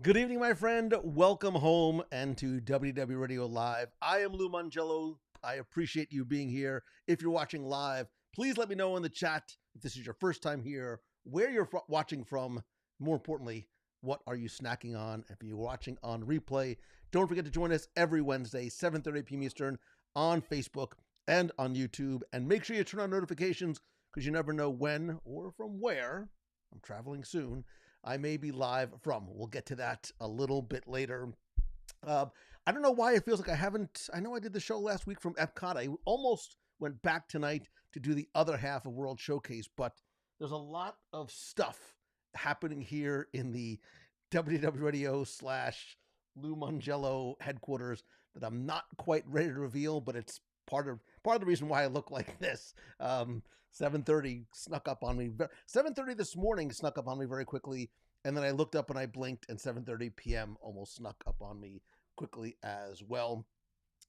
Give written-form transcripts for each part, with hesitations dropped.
Good evening, my friend. Welcome home and to WDW Radio Live. I am Lou Mangello. I appreciate you being here. If you're watching live, please let me know in the chat if this is your first time here, where you're watching from. More importantly, what are you snacking on? If you're watching on replay, don't forget to join us every Wednesday, 7:30 p.m. Eastern on Facebook and on YouTube. And make sure you turn on notifications because you never know when or from where. I'm traveling soon. I may be live from. We'll get to that a little bit later. I don't know why it feels like I know I did the show last week from Epcot. I almost went back tonight to do the other half of World Showcase, but there's a lot of stuff happening here in the WDW Radio / Lou Mangello headquarters that I'm not quite ready to reveal, but it's part of the reason why I look like this. 7:30 snuck up on me. 7:30 this morning snuck up on me very quickly, and then I looked up and I blinked, and 7:30 p.m. almost snuck up on me quickly as well.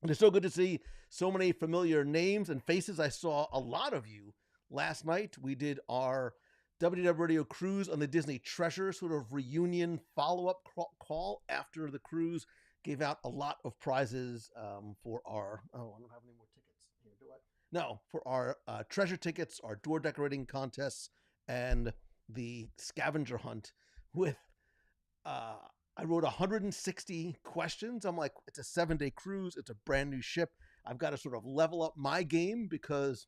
And it's so good to see so many familiar names and faces. I saw a lot of you last night. We did our WDW Radio cruise on the Disney Treasure sort of reunion follow-up call after the cruise. Gave out a lot of prizes for our, I don't have any more tickets here, do I? No, for our treasure tickets, our door decorating contests, and the scavenger hunt with, I wrote 160 questions. I'm like, it's a 7-day cruise. It's a brand new ship. I've got to sort of level up my game because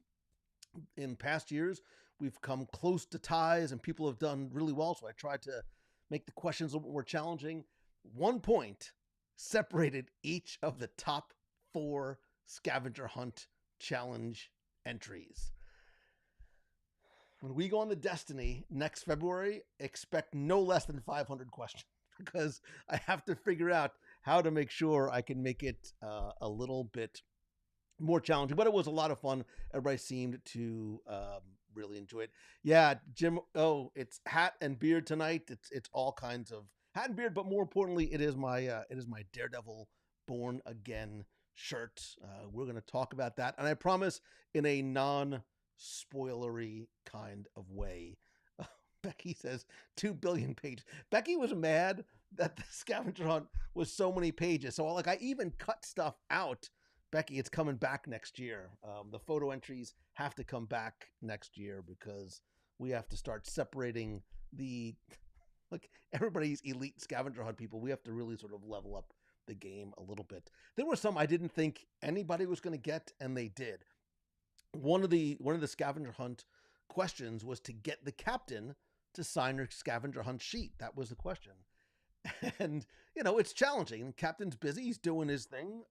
in past years, we've come close to ties and people have done really well. So I tried to make the questions a little bit more challenging. 1 point separated each of the top 4 scavenger hunt challenge entries. When we go on the Destiny next February, expect no less than 500 questions because I have to figure out how to make sure I can make it a little bit more challenging, but it was a lot of fun. Everybody seemed to really enjoy it. Yeah, Jim. Oh, it's hat and beard tonight. It's all kinds of hat and beard, but more importantly, it is my Daredevil Born Again shirt. We're going to talk about that, and I promise in a non-spoilery kind of way. Becky says 2 billion pages. Becky was mad that the scavenger hunt was so many pages. So I even cut stuff out. Becky, it's coming back next year. The photo entries have to come back next year because we have to start separating everybody's elite scavenger hunt people. We have to really sort of level up the game a little bit. There were some I didn't think anybody was going to get, and they did. One of the scavenger hunt questions was to get the captain to sign her scavenger hunt sheet. That was the question. And, it's challenging. The captain's busy. He's doing his thing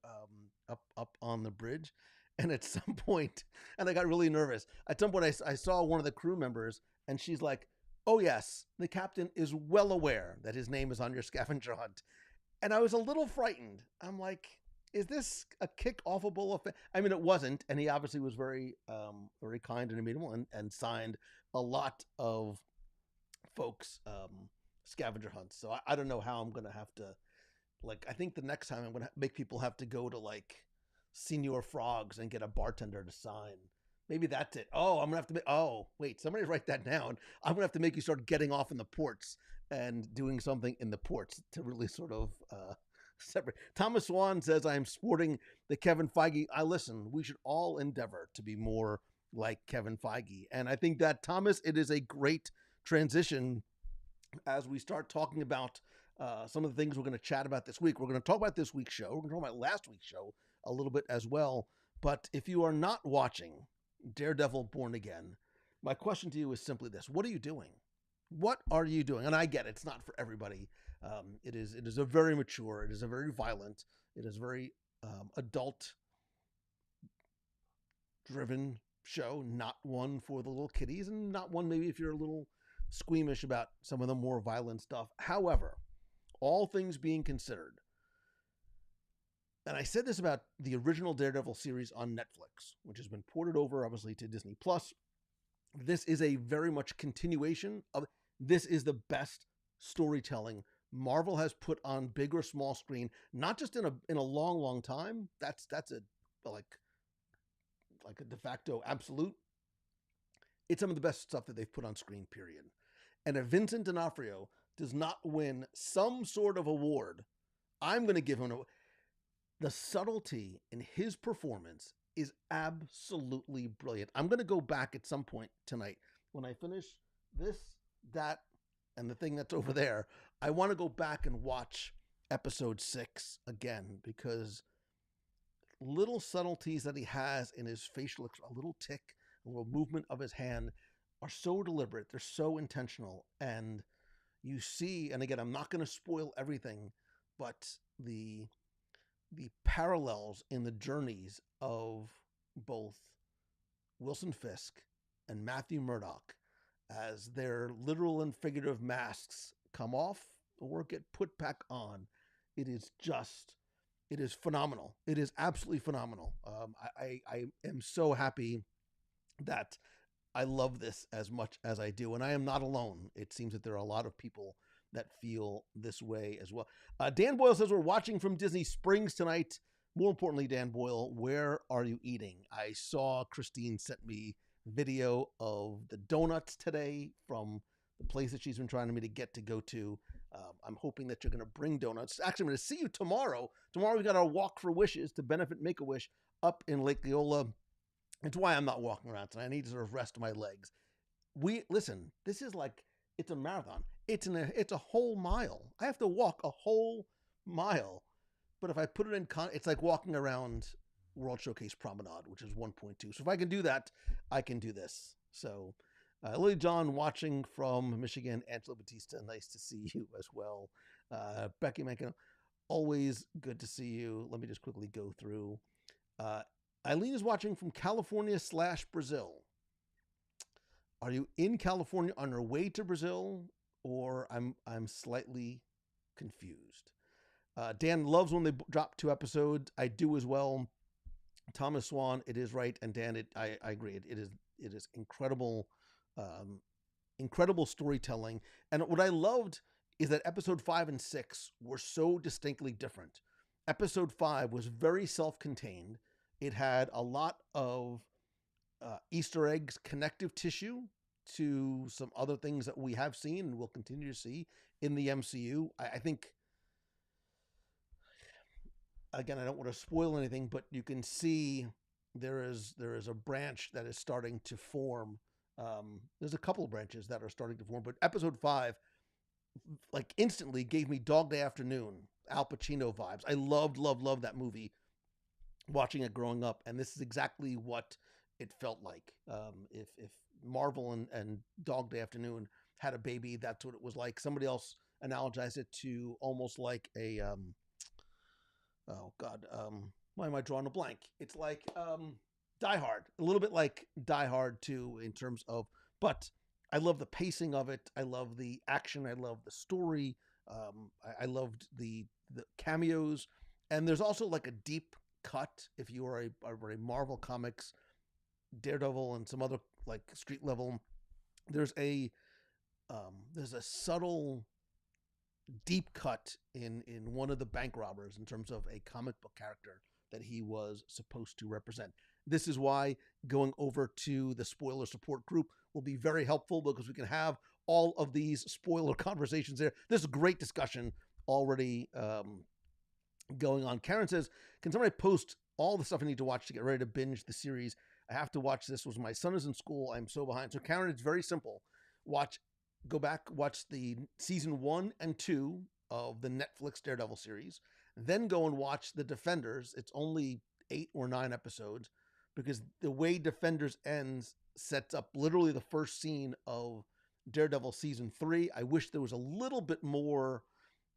up on the bridge. And at some point, and I got really nervous. At some point, I saw one of the crew members, and she's like, "Oh, yes, the captain is well aware that his name is on your scavenger hunt." And I was a little frightened. I'm like, is this a kick-offable offense? I mean, it wasn't. And he obviously was very, very kind and amenable and signed a lot of folks' scavenger hunts. So I don't know how I'm going to have to, I think the next time I'm going to make people have to go to Senior Frogs and get a bartender to sign. Maybe that's it. Oh, I'm going to have to wait, somebody write that down. I'm going to have to make you start getting off in the ports and doing something in the ports to really sort of separate. Thomas Swan says, I am sporting the Kevin Feige. Listen, we should all endeavor to be more like Kevin Feige. And I think that, Thomas, it is a great transition as we start talking about some of the things we're going to chat about this week. We're going to talk about this week's show. We're going to talk about last week's show a little bit as well. But if you are not watching Daredevil Born Again, my question to you is simply this. What are you doing? What are you doing? And I get it. It's not for everybody. It is a very mature, it is a very violent, it is very adult-driven show, not one for the little kiddies, and not one maybe if you're a little squeamish about some of the more violent stuff. However, all things being considered, and I said this about the original Daredevil series on Netflix, which has been ported over, obviously, to Disney Plus. This is a very much continuation of, this is the best storytelling Marvel has put on big or small screen, not just in a long, long time. That's a like a de facto absolute. It's some of the best stuff that they've put on screen, period. And if Vincent D'Onofrio does not win some sort of award, I'm going to give him the subtlety in his performance is absolutely brilliant. I'm going to go back at some point tonight when I finish this, that, and the thing that's over there. I want to go back and watch episode 6 again, because little subtleties that he has in his facial, a little tick, a little movement of his hand, are so deliberate. They're so intentional. And you see, and again, I'm not going to spoil everything, but the parallels in the journeys of both Wilson Fisk and Matthew Murdock as their literal and figurative masks come off or get put back on. It is phenomenal. It is absolutely phenomenal. I am so happy that I love this as much as I do, and I am not alone. It seems that there are a lot of people that feel this way as well. Dan Boyle says we're watching from Disney Springs tonight. More importantly, Dan Boyle, where are you eating? I saw Christine sent me video of the donuts today from the place that she's been trying me to get to go to. I'm hoping that you're going to bring donuts. Actually, I'm going to see you tomorrow. Tomorrow we got our Walk for Wishes to benefit Make-A-Wish up in Lake Leola. It's why I'm not walking around tonight. I need to sort of rest my legs. Listen, this is like, it's a marathon. It's a whole mile. I have to walk a whole mile. But if I put it in, it's like walking around World Showcase Promenade, which is 1.2. So if I can do that, I can do this. So Lily John watching from Michigan. Angela Batista, nice to see you as well. Becky Menken, always good to see you. Let me just quickly go through. Eileen is watching from California/Brazil. Are you in California on your way to Brazil? Or I'm slightly confused. Dan loves when they drop 2 episodes. I do as well. Thomas Swan, it is right, and Dan, I agree. It is incredible, incredible storytelling. And what I loved is that episode 5 and 6 were so distinctly different. Episode 5 was very self-contained. It had a lot of Easter eggs, connective tissue to some other things that we have seen and will continue to see in the MCU. I think, again, I don't want to spoil anything, but you can see there is a branch that is starting to form. There's a couple of branches that are starting to form, but episode 5, like, instantly gave me Dog Day Afternoon, Al Pacino vibes. I loved that movie, watching it growing up, and this is exactly what it felt like. If Marvel and Dog Day Afternoon had a baby, that's what it was like. Somebody else analogized it to almost like a why am I drawing a blank? It's like Die Hard, a little bit like Die Hard too, in terms of, but I love the pacing of it. I love the action. I love the story. I loved the cameos, and there's also like a deep cut. If you are a Marvel Comics, Daredevil, and some other like street level, there's a subtle deep cut in one of the bank robbers in terms of a comic book character that he was supposed to represent. This is why going over to the spoiler support group will be very helpful, because we can have all of these spoiler conversations there. This is a great discussion already going on. Karen says, can somebody post all the stuff I need to watch to get ready to binge the series? I have to watch this. My son is in school. I'm so behind. So Karen, it's very simple. Go back, watch the season 1 and 2 of the Netflix Daredevil series, then go and watch The Defenders. It's only 8 or 9 episodes, because the way Defenders ends sets up literally the first scene of Daredevil season 3. I wish there was a little bit more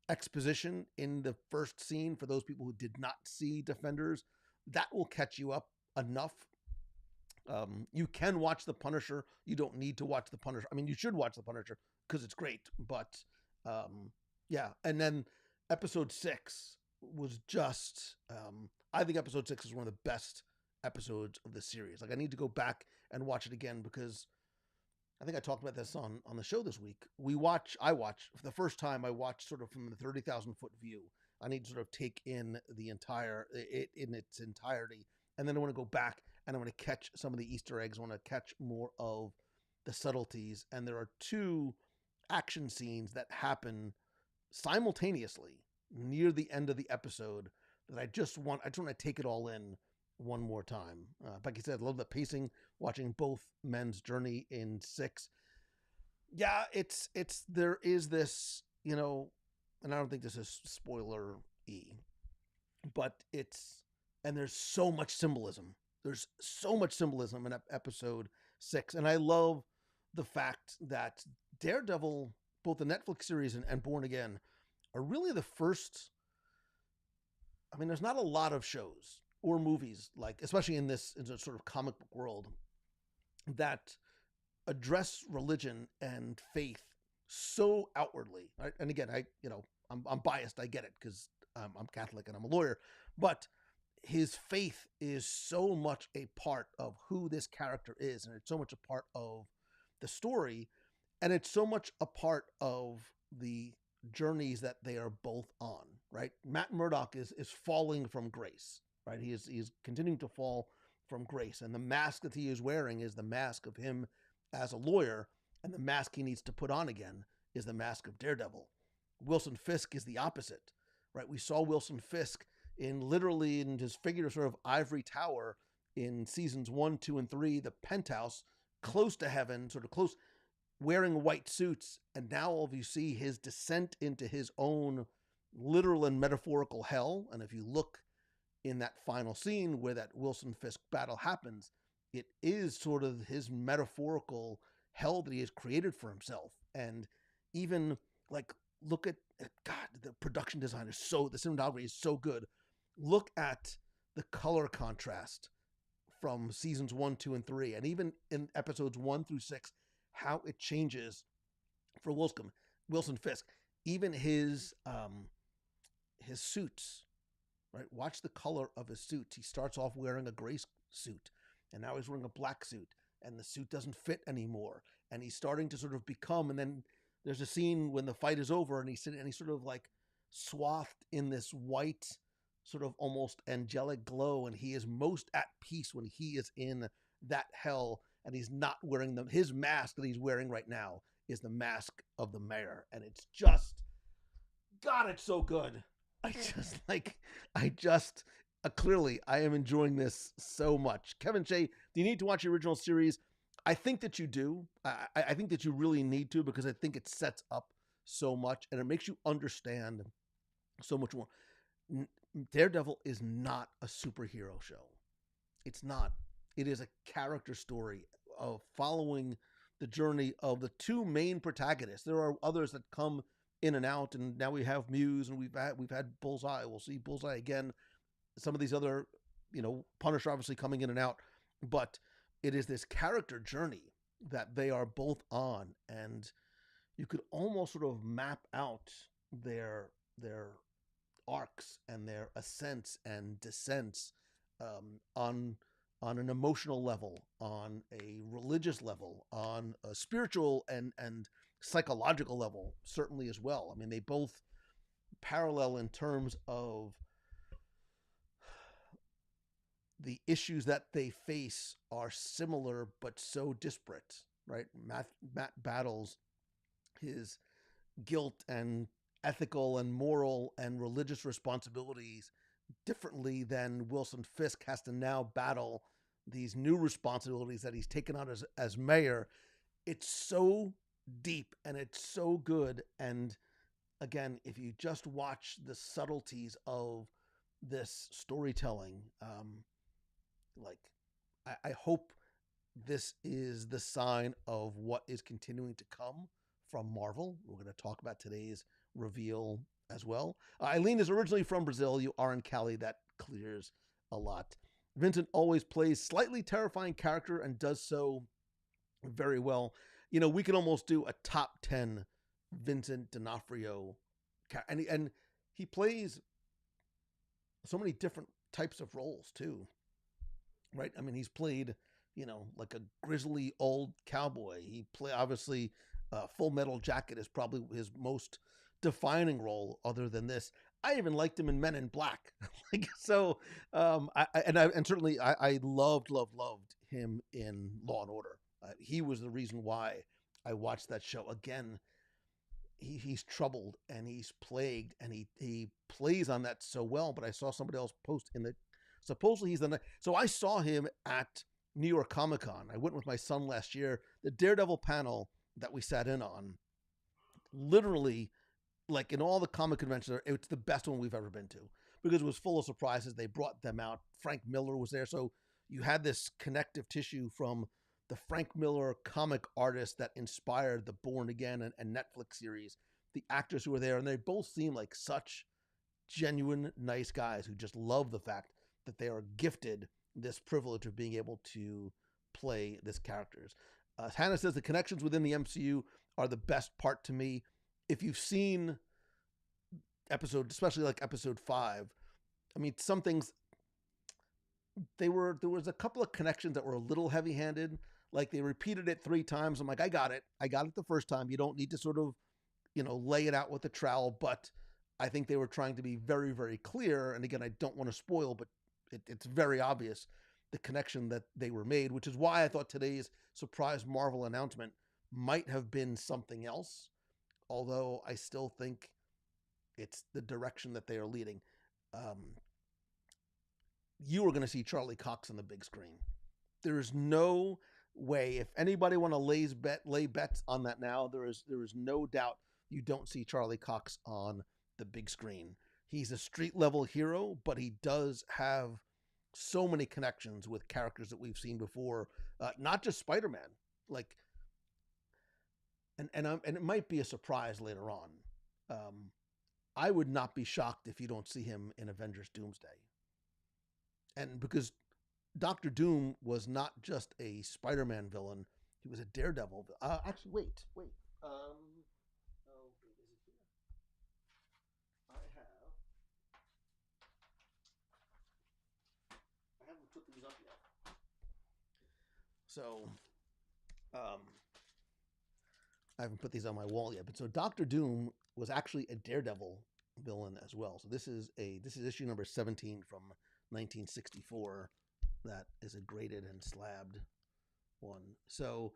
exposition in the first scene for those people who did not see Defenders. That will catch you up enough. You can watch The Punisher. You don't need to watch The Punisher. I mean, you should watch The Punisher because it's great. But yeah. And then episode 6 was just, I think episode 6 is one of the best episodes of the series. Like, I need to go back and watch it again, because I think I talked about this on the show this week. I watch for the first time. I watched sort of from the 30,000 foot view. I need to sort of take in it in its entirety. And then I want to go back and I want to catch some of the Easter eggs. I want to catch more of the subtleties. And there are 2 action scenes that happen simultaneously near the end of the episode that I just want to take it all in one more time. Like I said, I love the pacing, watching both men's journey in 6. Yeah, there is this, and I don't think this is spoiler-y, but there's so much symbolism. There's so much symbolism in episode 6. And I love the fact that Daredevil, both the Netflix series and Born Again, are really the first. I mean, there's not a lot of shows or movies, like, especially in this sort of comic book world, that address religion and faith so outwardly. Right? And again, I'm biased. I get it because I'm Catholic and I'm a lawyer, but his faith is so much a part of who this character is, and it's so much a part of the story, and it's so much a part of the journeys that they are both on, right? Matt Murdock is falling from grace, right? He is continuing to fall from grace, and the mask that he is wearing is the mask of him as a lawyer, and the mask he needs to put on again is the mask of Daredevil. Wilson Fisk is the opposite, right? We saw Wilson Fisk in his figurative sort of ivory tower in seasons 1, 2, and 3, the penthouse, close to heaven, sort of close, wearing white suits, and now all of you see his descent into his own literal and metaphorical hell. And if you look in that final scene where that Wilson Fisk battle happens, it is sort of his metaphorical hell that he has created for himself. And even like, look at God, the production design is the cinematography is so good. Look at the color contrast from seasons 1, 2, and 3, and even in episodes 1 through 6, how it changes for Wilson Fisk. Even his suits, right? Watch the color of his suits. He starts off wearing a gray suit, and now he's wearing a black suit, and the suit doesn't fit anymore, and he's starting to sort of become. And then there's a scene when the fight is over, and he's sort of like swathed in this white, sort of almost angelic glow, and he is most at peace when he is in that hell, and he's not wearing his mask that he's wearing right now is the mask of the mayor. And it's just, God, it's so good. Clearly I am enjoying this so much. Kevin Shea, do you need to watch the original series? I think that you do. I think that you really need to, because I think it sets up so much and it makes you understand so much more. Daredevil is not a superhero show. It's not. It is a character story of following the journey of the two main protagonists. There are others that come in and out, and now we have Muse, and we've had Bullseye. We'll see Bullseye again. Some of these other, Punisher obviously coming in and out, but it is this character journey that they are both on, and you could almost sort of map out their arcs and their ascents and descents on an emotional level, on a religious level, on a spiritual and psychological level, certainly as well. I mean, they both parallel in terms of the issues that they face are similar but so disparate, right? Matt battles his guilt and ethical and moral and religious responsibilities differently than Wilson Fisk has to now battle these new responsibilities that he's taken on as mayor. It's so deep and it's so good. And again, if you just watch the subtleties of this storytelling, I hope this is the sign of what is continuing to come from Marvel. We're going to talk about today's reveal as well. Eileen is originally from Brazil. You are in Cali. That clears a lot. Vincent always plays slightly terrifying character and does so very well. We could almost do a top 10 Vincent D'Onofrio, and he plays so many different types of roles too, right? I mean, he's played, like a grizzly old cowboy. He obviously, Full Metal Jacket is probably his most defining role other than this. I even liked him in Men in Black. Certainly I loved him in Law and Order. He was the reason why I watched that show. Again, he's troubled and he's plagued, and he plays on that so well. But I saw somebody else post in the supposedly he's the so I saw him at New York Comic Con. I went with my son last year. The Daredevil panel that we sat in on, literally, like in all the comic conventions, it's the best one we've ever been to because it was full of surprises. They brought them out. Frank Miller was there, so you had this connective tissue from the Frank Miller comic artist that inspired the Born Again and Netflix series, the actors who were there, and they both seem like such genuine, nice guys who just love the fact that they are gifted this privilege of being able to play these characters. Hannah says the connections within the MCU are the best part to me. If you've seen episode, especially like episode 5, I mean, some things, there was a couple of connections that were a little heavy-handed. Like they repeated it 3 times. I'm like, I got it the first time. You don't need to sort of, lay it out with the trowel, but I think they were trying to be very, very clear. And again, I don't want to spoil, but it's very obvious the connection that they were made, which is why I thought today's surprise Marvel announcement might have been something else. Although I still think it's the direction that they are leading. You are going to see Charlie Cox on the big screen. There is no way, if anybody want to lay bets on that now, there is no doubt you don't see Charlie Cox on the big screen. He's a street level hero, but he does have so many connections with characters that we've seen before, not just Spider-Man. Like, and it might be a surprise later on. I would not be shocked if you don't see him in Avengers Doomsday. And because Doctor Doom was not just a Spider-Man villain, he was a Daredevil. Actually, wait. Oh, wait, is it here? I haven't put these up yet. So, I haven't put these on my wall yet. But so Doctor Doom was actually a Daredevil villain as well. So this is issue number 17 from 1964. That is a graded and slabbed one. So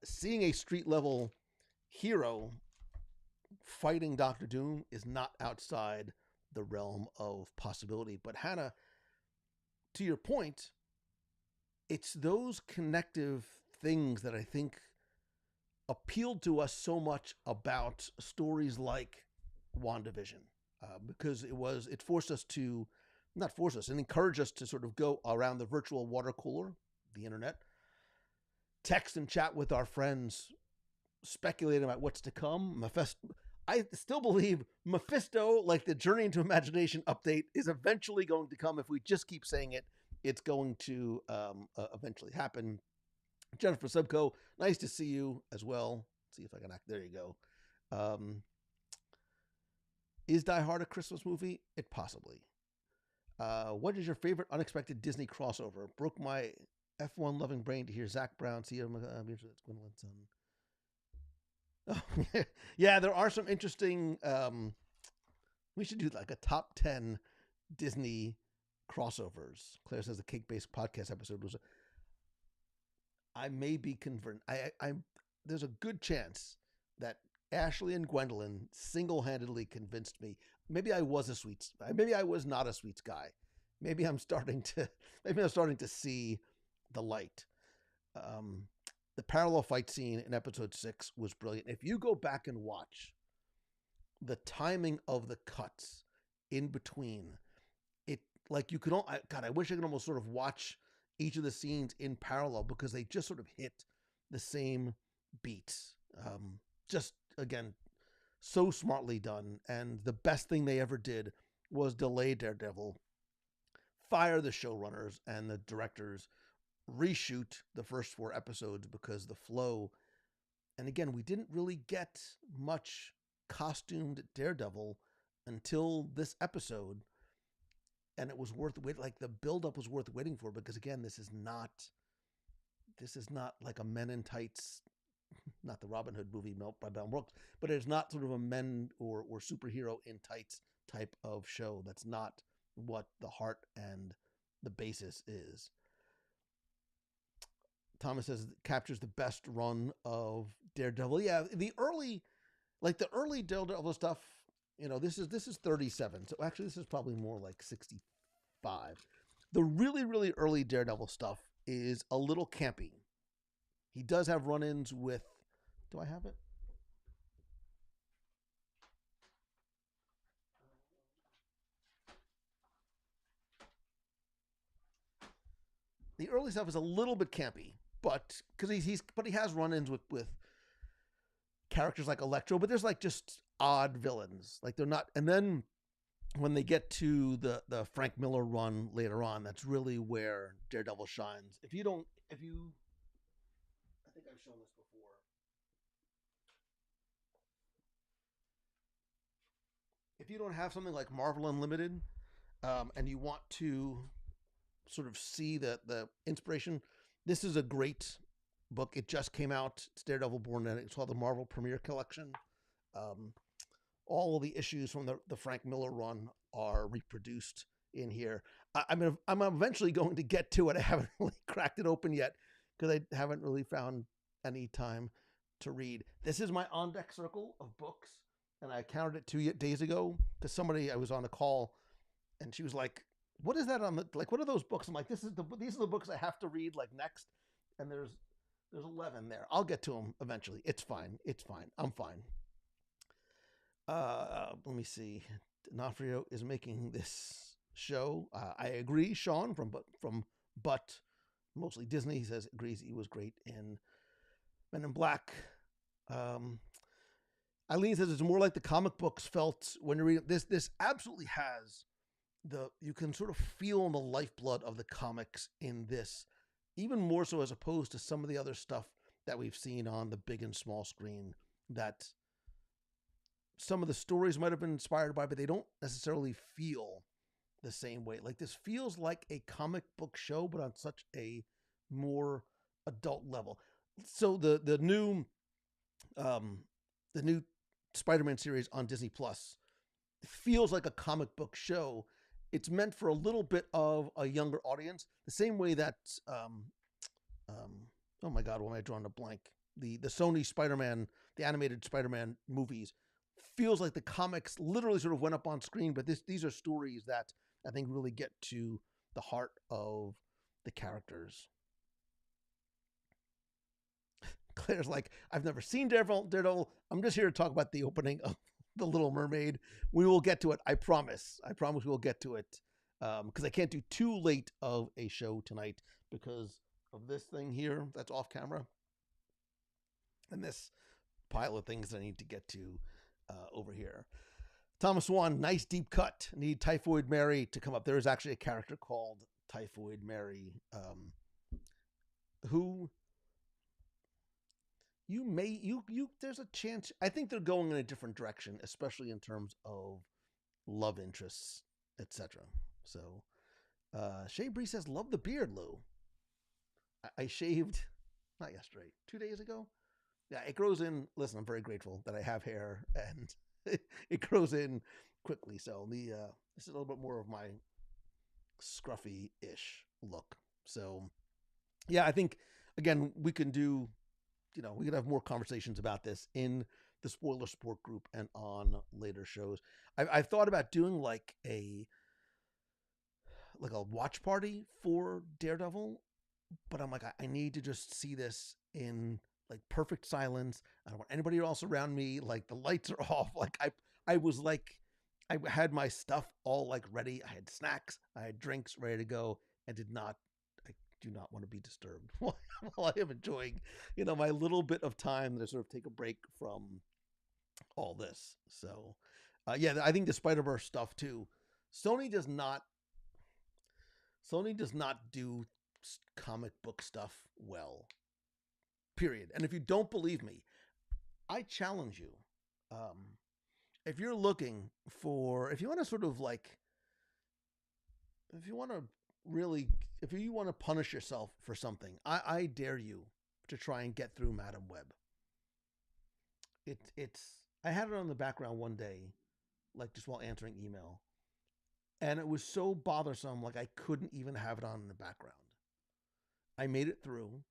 seeing a street level hero fighting Doctor Doom is not outside the realm of possibility. But Hannah, to your point, it's those connective things that I think appealed to us so much about stories like WandaVision, because it forced us to, not force us, and encourage us to sort of go around the virtual water cooler, the internet, text and chat with our friends, speculating about what's to come. I still believe Mephisto, like the Journey into Imagination update, is eventually going to come. If we just keep saying it, it's going to eventually happen. Jennifer Subco, nice to see you as well. Let's see if I can act. There you go. Is Die Hard a Christmas movie? It possibly. What is your favorite unexpected Disney crossover? Broke my F1 loving brain to hear Zach Brown see him. Gwendolyn's son. Oh, yeah, there are some interesting. We should do like a top 10 Disney crossovers. Claire says the cake-based podcast episode was. I may be converted. There's a good chance that Ashley and Gwendolyn single-handedly convinced me. Maybe I was not a sweets guy. Maybe I'm starting to see the light. The parallel fight scene in episode 6 was brilliant. If you go back and watch the timing of the cuts in between, it like you could. God, I wish I could almost sort of watch each of the scenes in parallel because they just sort of hit the same beats. Just again, so smartly done. And the best thing they ever did was delay Daredevil, fire the showrunners and the directors, reshoot the first 4 episodes because the flow. And again, we didn't really get much costumed Daredevil until this episode. And it was worth wait. Like the buildup was worth waiting for because again, this is not like a Men in Tights, not the Robin Hood movie by Mel Brooks, but it's not sort of a men or superhero in tights type of show. That's not what the heart and the basis is. Thomas says it captures the best run of Daredevil. Yeah, the early, like the early Daredevil stuff, this is 37. So actually this is probably more like 65. The really, really early Daredevil stuff is a little campy. He does have run-ins with, do I have it? The early stuff is a little bit campy, but because he has run-ins with characters like Electro, but there's like just odd villains. Like they're not, and then when they get to the Frank Miller run later on, that's really where Daredevil shines. I think I've shown this before. If you don't have something like Marvel Unlimited, and you want to sort of see the inspiration, this is a great book. It just came out. It's Daredevil Born Again. It's called the Marvel Premiere Collection. All of the issues from the Frank Miller run are reproduced in here. I'm eventually going to get to it. I haven't really cracked it open yet because I haven't really found any time to read. This is my on deck circle of books, and I counted it 2 days ago because I was on a call, and she was like, "What is that on the like? What are those books?" I'm like, "These are the books I have to read like next," and there's 11 there. I'll get to them eventually. It's fine. I'm fine. Let me see. D'Onofrio is making this show. I agree. Sean from But Mostly Disney, he says agrees he was great in Men in Black. Eileen says it's more like the comic books felt when you read this. This absolutely has you can sort of feel the lifeblood of the comics in this, even more so as opposed to some of the other stuff that we've seen on the big and small screen that some of the stories might have been inspired by, but they don't necessarily feel the same way. Like this feels like a comic book show, but on such a more adult level. So the new Spider-Man series on Disney Plus feels like a comic book show. It's meant for a little bit of a younger audience, the same way that oh my God, why am I drawing a blank? The Sony Spider-Man, the animated Spider-Man movies feels like the comics literally sort of went up on screen, but these are stories that I think really get to the heart of the characters. Claire's like, I've never seen Daredevil. I'm just here to talk about the opening of The Little Mermaid. We will get to it. I promise we will get to it. Because I can't do too late of a show tonight because of this thing here that's off camera. And this pile of things that I need to get to over here. Thomas Swan, nice deep cut. Need Typhoid Mary to come up. There is actually a character called Typhoid Mary, who there's a chance. I think they're going in a different direction, especially in terms of love interests, etc. So, Shay Bree says, "Love the beard, Lou." I shaved not yesterday, 2 days ago. Yeah, it grows in. Listen, I'm very grateful that I have hair, and it grows in quickly. So this is a little bit more of my scruffy-ish look. So, yeah, I think again we can do. We could have more conversations about this in the spoiler support group and on later shows. I've thought about doing like a watch party for Daredevil, but I'm like, I need to just see this in like perfect silence. I don't want anybody else around me. Like the lights are off. Like I was like, I had my stuff all like ready. I had snacks, I had drinks ready to go, and do not want to be disturbed while I am enjoying, my little bit of time to sort of take a break from all this. So, yeah, I think the Spider-Verse stuff too. Sony does not do comic book stuff well, period. And if you don't believe me, I challenge you. If you're looking for, if you want to sort of like, if you want to punish yourself for something, I dare you to try and get through Madam Web. I had it on the background one day, like just while answering email, and it was so bothersome, like I couldn't even have it on in the background. I made it through.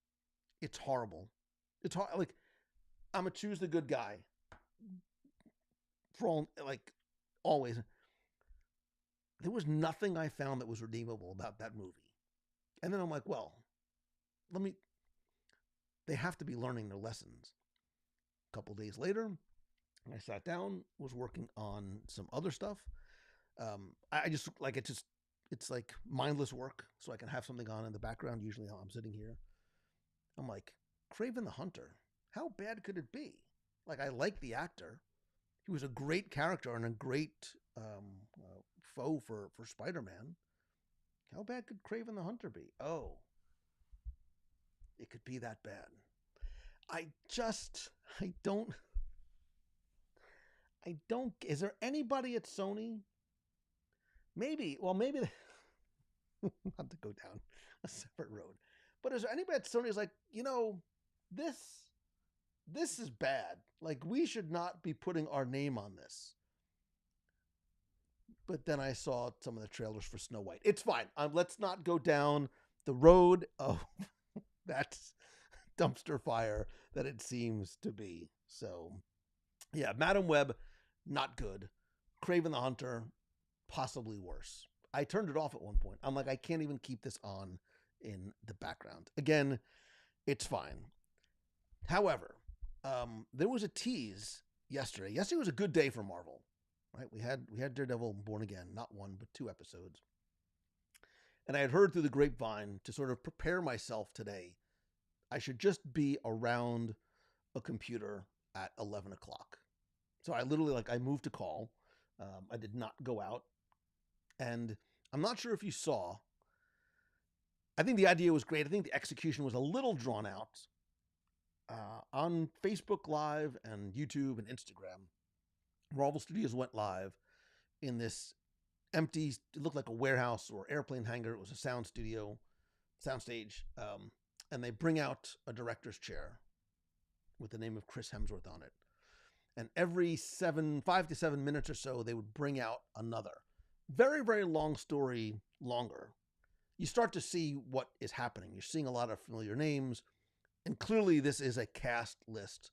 It's horrible. It's hard. Like I'm a choose the good guy. for all, like, always, there was nothing I found that was redeemable about that movie. And then I'm like, well, they have to be learning their lessons. A couple days later, I sat down, was working on some other stuff. I just, like, it's like mindless work, so I can have something on in the background, usually while I'm sitting here. I'm like, Kraven the Hunter, how bad could it be? Like, I like the actor. He was a great character and a great foe for Spider-Man. How bad could Kraven the Hunter be? Oh, it could be that bad. I don't, is there anybody at Sony? Maybe, not to go down a separate road, but is there anybody at Sony who's like, this is bad. Like, we should not be putting our name on this. But then I saw some of the trailers for Snow White. It's fine. Let's not go down the road of that dumpster fire that it seems to be. So, yeah, Madam Web, not good. Kraven the Hunter, possibly worse. I turned it off at one point. I'm like, I can't even keep this on in the background. Again, it's fine. However, there was a tease yesterday. Yesterday was a good day for Marvel, right? We had Daredevil Born Again, not one, but 2 episodes. And I had heard through the grapevine, to sort of prepare myself today, I should just be around a computer at 11 o'clock. So I literally, I moved to call. I did not go out. And I'm not sure if you saw, I think the idea was great. I think the execution was a little drawn out. On Facebook Live and YouTube and Instagram, Marvel Studios went live in this empty, it looked like a warehouse or airplane hangar. It was a soundstage. And they bring out a director's chair with the name of Chris Hemsworth on it. And every 5 to 7 minutes or so, they would bring out another. Very, very long story, longer. You start to see what is happening. You're seeing a lot of familiar names. And clearly this is a cast list.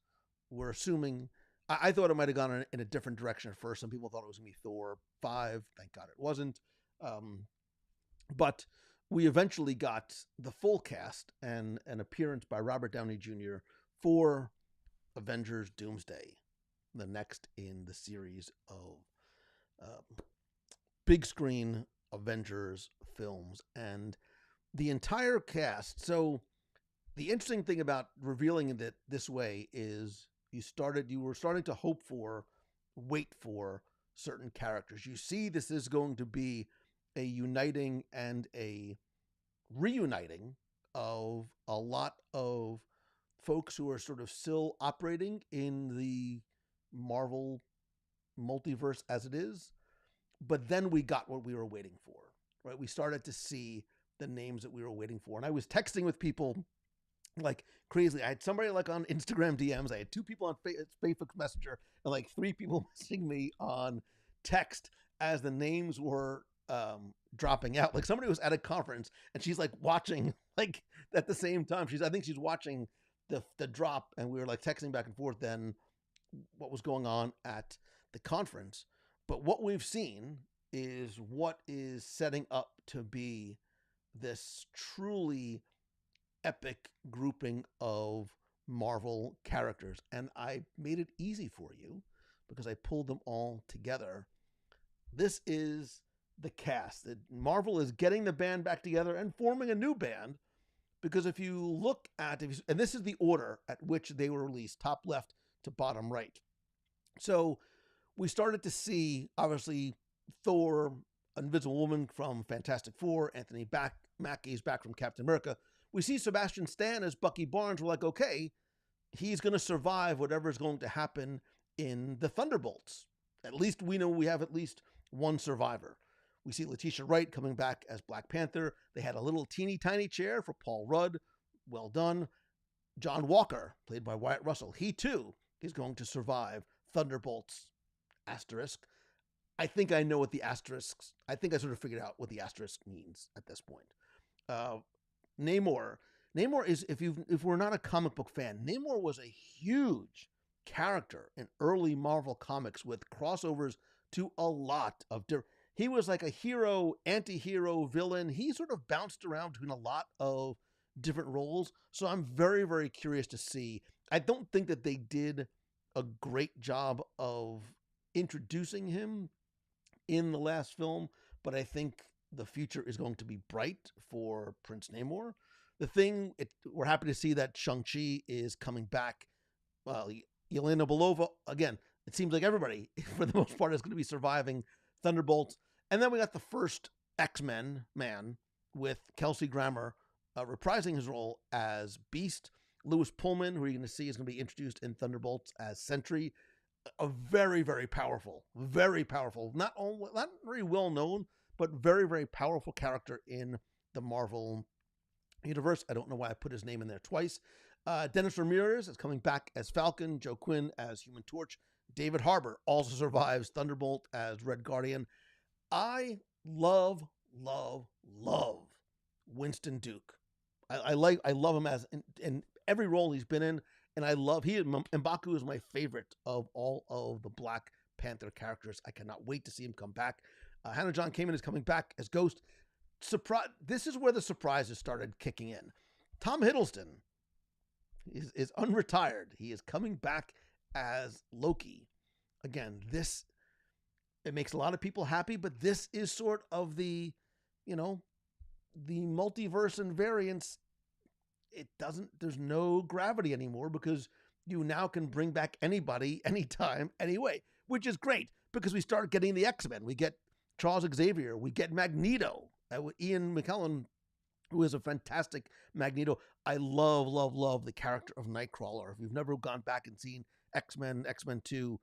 We're assuming, I thought it might have gone in a different direction at first. Some people thought it was going to be Thor 5. Thank God it wasn't. But we eventually got the full cast and an appearance by Robert Downey Jr. for Avengers Doomsday, the next in the series of big screen Avengers films. And the entire cast, so the interesting thing about revealing it this way is you were starting to wait for certain characters. You see, this is going to be a uniting and a reuniting of a lot of folks who are sort of still operating in the Marvel multiverse as it is. But then we got what we were waiting for, right? We started to see the names that we were waiting for. And I was texting with people like crazy. I had somebody like on Instagram DMs. I had 2 people on Facebook Messenger and like 3 people messaging me on text as the names were dropping out. Like somebody was at a conference and she's like watching like at the same time. I think she's watching the drop, and we were like texting back and forth then what was going on at the conference. But what we've seen is what is setting up to be this truly epic grouping of Marvel characters. And I made it easy for you because I pulled them all together. This is the cast. Marvel is getting the band back together and forming a new band, because if you look at, and this is the order at which they were released, top left to bottom right. So we started to see, obviously, Thor, Invisible Woman from Fantastic Four, Anthony Mackie's back from Captain America. We see Sebastian Stan as Bucky Barnes. We're like, okay, he's going to survive whatever is going to happen in the Thunderbolts. At least we know we have at least one survivor. We see Letitia Wright coming back as Black Panther. They had a little teeny tiny chair for Paul Rudd. Well done. John Walker, played by Wyatt Russell. He too is going to survive Thunderbolts asterisk. I think I know what the asterisks, I think I sort of figured out what the asterisk means at this point. Namor is, if we're not a comic book fan, Namor was a huge character in early Marvel comics with crossovers to a lot of different. He was like a hero, anti-hero, villain. He sort of bounced around between a lot of different roles. So I'm very, very curious to see. I don't think that they did a great job of introducing him in the last film, but I think the future is going to be bright for Prince Namor. We're happy to see that Shang-Chi is coming back. Well, Yelena Belova, again, it seems like everybody, for the most part, is going to be surviving Thunderbolts. And then we got the first X-Men man with Kelsey Grammer reprising his role as Beast. Lewis Pullman, who you're going to see, is going to be introduced in Thunderbolts as Sentry. A very, very powerful, not very well known, but very, very powerful character in the Marvel universe. I don't know why I put his name in there twice. Dennis Ramirez is coming back as Falcon, Joe Quinn as Human Torch. David Harbour also survives Thunderbolt as Red Guardian. I love Winston Duke. I love him as in every role he's been in, and M'Baku is my favorite of all of the Black Panther characters. I cannot wait to see him come back. Hannah John Kamen is coming back as Ghost. This is where the surprises started kicking in. Tom Hiddleston is unretired. He is coming back as Loki. Again, it makes a lot of people happy, but this is sort of the multiverse and variants. There's no gravity anymore because you now can bring back anybody, anytime, anyway, which is great because we start getting the X-Men. We get Charles Xavier. We get Magneto. Ian McKellen, who is a fantastic Magneto. I love the character of Nightcrawler. If you've never gone back and seen X-Men 2,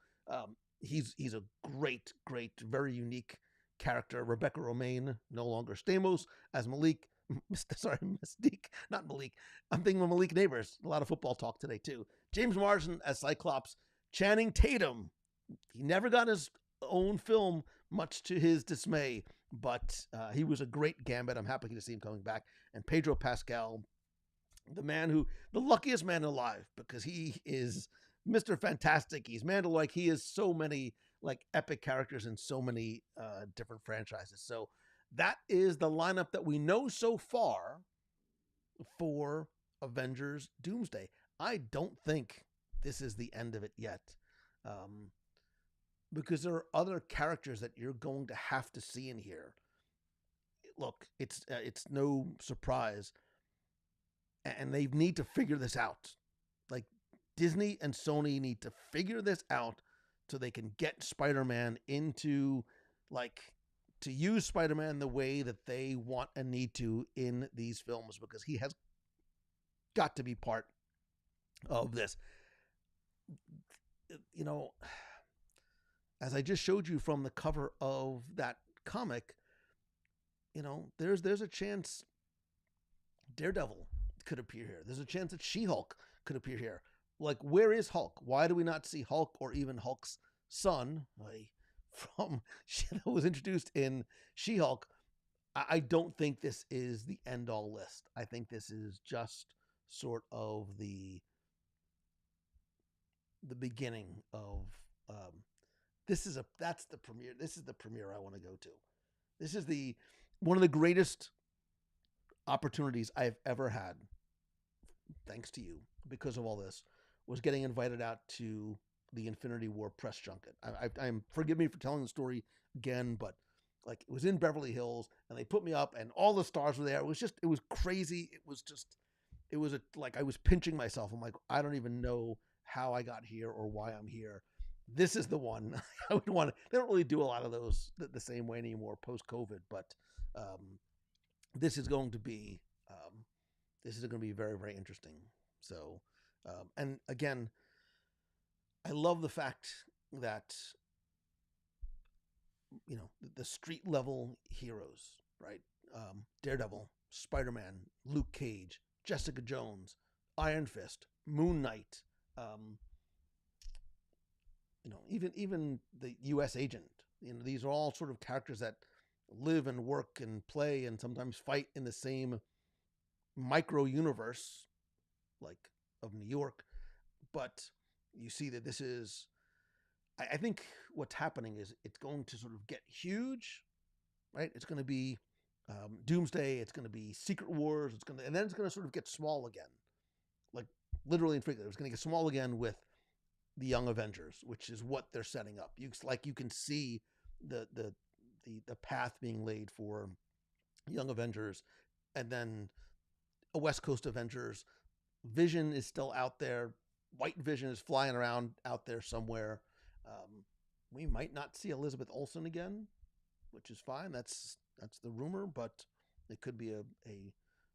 he's a great, very unique character. Rebecca Romaine, no longer Stamos, as Malik. Mystique, not Malik. I'm thinking of Malik Neighbors. A lot of football talk today, too. James Marsden as Cyclops. Channing Tatum. He never got his own film, much to his dismay, but he was a great Gambit. I'm happy to see him coming back. And Pedro Pascal, the luckiest man alive, because he is Mr. Fantastic. He's Mandalorian. He is so many epic characters in so many different franchises. So that is the lineup that we know so far for Avengers Doomsday. I don't think this is the end of it yet, because there are other characters that you're going to have to see in here. Look, it's no surprise, and they need to figure this out. Like, Disney and Sony need to figure this out so they can get Spider-Man into, to use Spider-Man the way that they want and need to in these films, because he has got to be part of this. As I just showed you from the cover of that comic, there's a chance Daredevil could appear here. There's a chance that She-Hulk could appear here. Where is Hulk? Why do we not see Hulk or even Hulk's son, that was introduced in She-Hulk? I don't think this is the end-all list. I think this is just sort of the beginning of that's the premiere. This is the premiere I want to go to. This is one of the greatest opportunities I've ever had, thanks to you, because of all this, was getting invited out to the Infinity War press junket. I'm forgive me for telling the story again, but it was in Beverly Hills, and they put me up, and all the stars were there. It was crazy. I was pinching myself. I'm like, I don't even know how I got here or why I'm here. This is the one I would want to. They don't really do a lot of those the same way anymore post-COVID, but this is going to be very, very interesting. So, and again, I love the fact that the street level heroes, right? Daredevil, Spider-Man, Luke Cage, Jessica Jones, Iron Fist, Moon Knight, even the U.S. agent. These are all sort of characters that live and work and play and sometimes fight in the same micro universe, of New York. But you see that this is, I think what's happening is it's going to sort of get huge, right? It's going to be Doomsday. It's going to be Secret Wars. And then it's going to sort of get small again, like literally and figuratively. It's going to get small again with the Young Avengers, which is what they're setting up. You can see the path being laid for Young Avengers, and then a West Coast Avengers. Vision is still out there. White Vision is flying around out there somewhere. We might not see Elizabeth Olsen again, which is fine. That's the rumor, but it could be a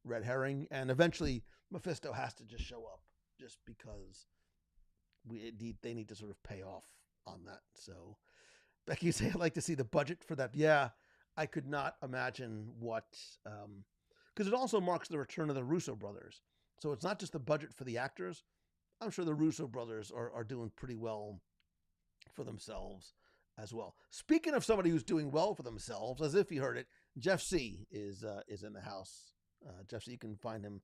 red herring. And eventually Mephisto has to just show up, just because they need to sort of pay off on that. So Becky, you say I'd like to see the budget for that. Yeah, I could not imagine what, because it also marks the return of the Russo brothers. So it's not just the budget for the actors. I'm sure the Russo brothers are doing pretty well for themselves as well. Speaking of somebody who's doing well for themselves, as if you heard it, Jeff C is in the house. Jeff C, you can find him.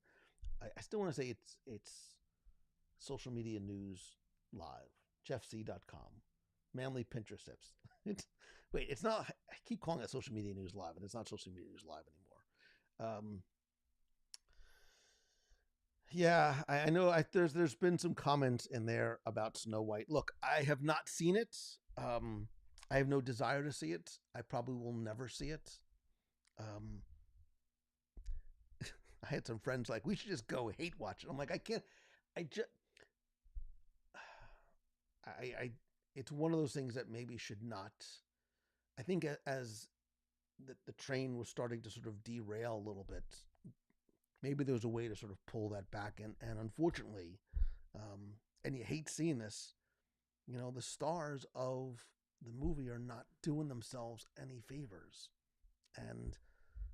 I still want to say it's Social Media News Live, jeffc.com. Manly Pinterest tips. It's not, I keep calling it Social Media News Live, and it's not Social Media News Live anymore. Yeah, I know there's been some comments in there about Snow White. Look, I have not seen it. I have no desire to see it. I probably will never see it. I had some friends like, we should just go hate watch it. I'm like, I can't. It's one of those things that maybe should not. I think as the train was starting to sort of derail a little bit, maybe there was a way to sort of pull that back. And unfortunately, and you hate seeing this, the stars of the movie are not doing themselves any favors. And,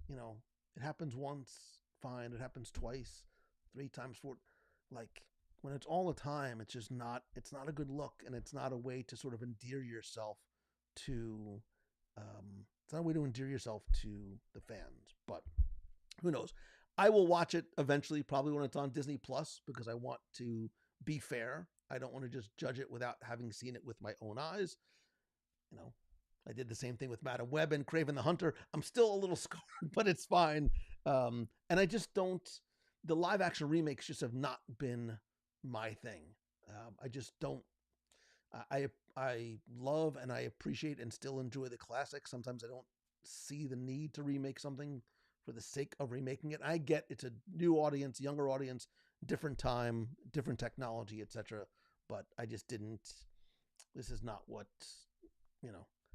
it happens once, fine. It happens twice, 3 times, 4. Like, when it's all the time, it's not a good look, and it's not a way to sort of endear yourself to, it's not a way to endear yourself to the fans, but who knows? I will watch it eventually, probably when it's on Disney Plus, because I want to be fair. I don't want to just judge it without having seen it with my own eyes. I did the same thing with Madam Web and Kraven the Hunter. I'm still a little scarred, but it's fine. And I just don't, the live action remakes just have not been my thing. I just don't, I love and I appreciate and still enjoy the classics. Sometimes I don't see the need to remake something for the sake of remaking it. I get it's a new audience, younger audience, different time, different technology, etc. But I just didn't, this is not what,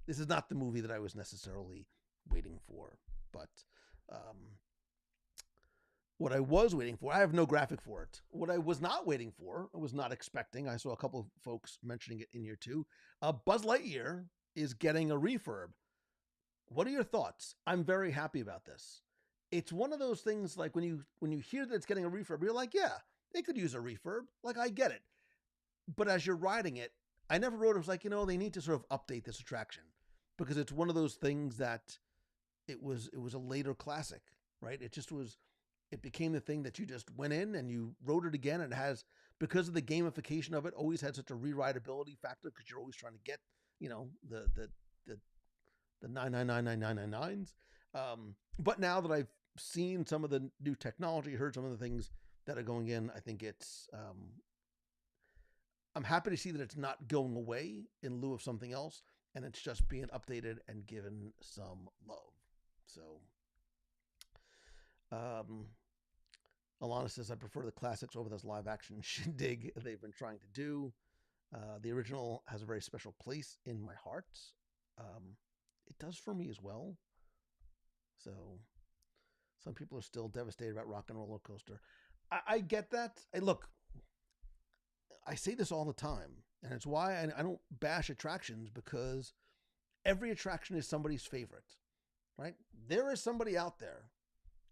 this is not the movie that I was necessarily waiting for. But what I was waiting for, I have no graphic for it. What I was not waiting for, I was not expecting, I saw a couple of folks mentioning it in here too. Buzz Lightyear is getting a refurb. What are your thoughts? I'm very happy about this. It's one of those things like when you hear that it's getting a refurb, you're like, yeah, they could use a refurb. Like, I get it. But as you're riding it, I never wrote it was like, they need to sort of update this attraction, because it's one of those things that it was a later classic, right? It became the thing that you just went in and you wrote it again. And it has, because of the gamification of it, always had such a rewritability factor, because you're always trying to get, the 9999999s. But now that I've seen some of the new technology, heard some of the things that are going in, I think it's, I'm happy to see that it's not going away in lieu of something else, and it's just being updated and given some love. So, Alana says, I prefer the classics over this live action shindig they've been trying to do. The original has a very special place in my heart. It does for me as well. So some people are still devastated about Rock and Roller Coaster. I get that. Look, I say this all the time, and it's why I don't bash attractions, because every attraction is somebody's favorite, right? There is somebody out there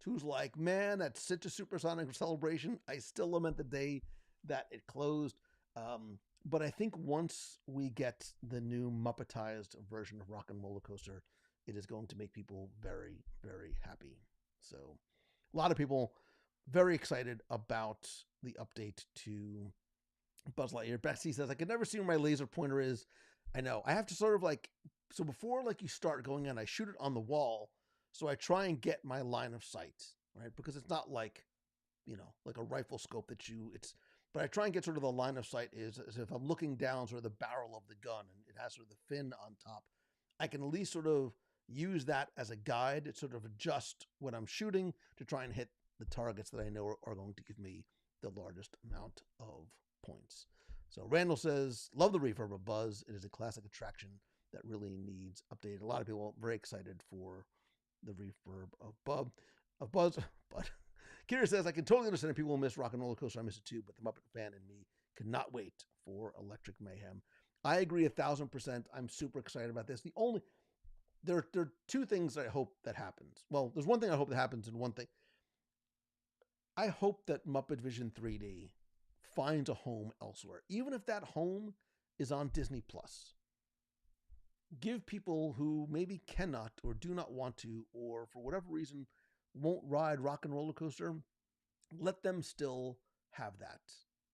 who's like, man, that's such a supersonic celebration. I still lament the day that it closed. But I think once we get the new Muppetized version of Rock and Roller Coaster, it is going to make people very, very happy. So a lot of people very excited about the update to Buzz Lightyear. Betsy says, I can never see where my laser pointer is. I know. I have to sort of like, so before like you start going in, I shoot it on the wall. So I try and get my line of sight, right? Because it's not like, like a rifle scope but I try and get sort of the line of sight is as if I'm looking down sort of the barrel of the gun and it has sort of the fin on top. I can at least sort of use that as a guide to sort of adjust when I'm shooting to try and hit the targets that I know are going to give me the largest amount of points. So Randall says, love the refurb of Buzz. It is a classic attraction that really needs updated. A lot of people are very excited for the refurb of Buzz. But Kira says, I can totally understand if people will miss Rock and Roller Coaster. I miss it too, but the Muppet fan in me cannot wait for Electric Mayhem. I agree 1,000%. I'm super excited about this. There are two things that I hope that happens. Well, there's one thing I hope that happens and one thing. I hope that Muppet Vision 3D finds a home elsewhere, even if that home is on Disney Plus. Give people who maybe cannot or do not want to, or for whatever reason won't ride Rock and Roller Coaster, let them still have that.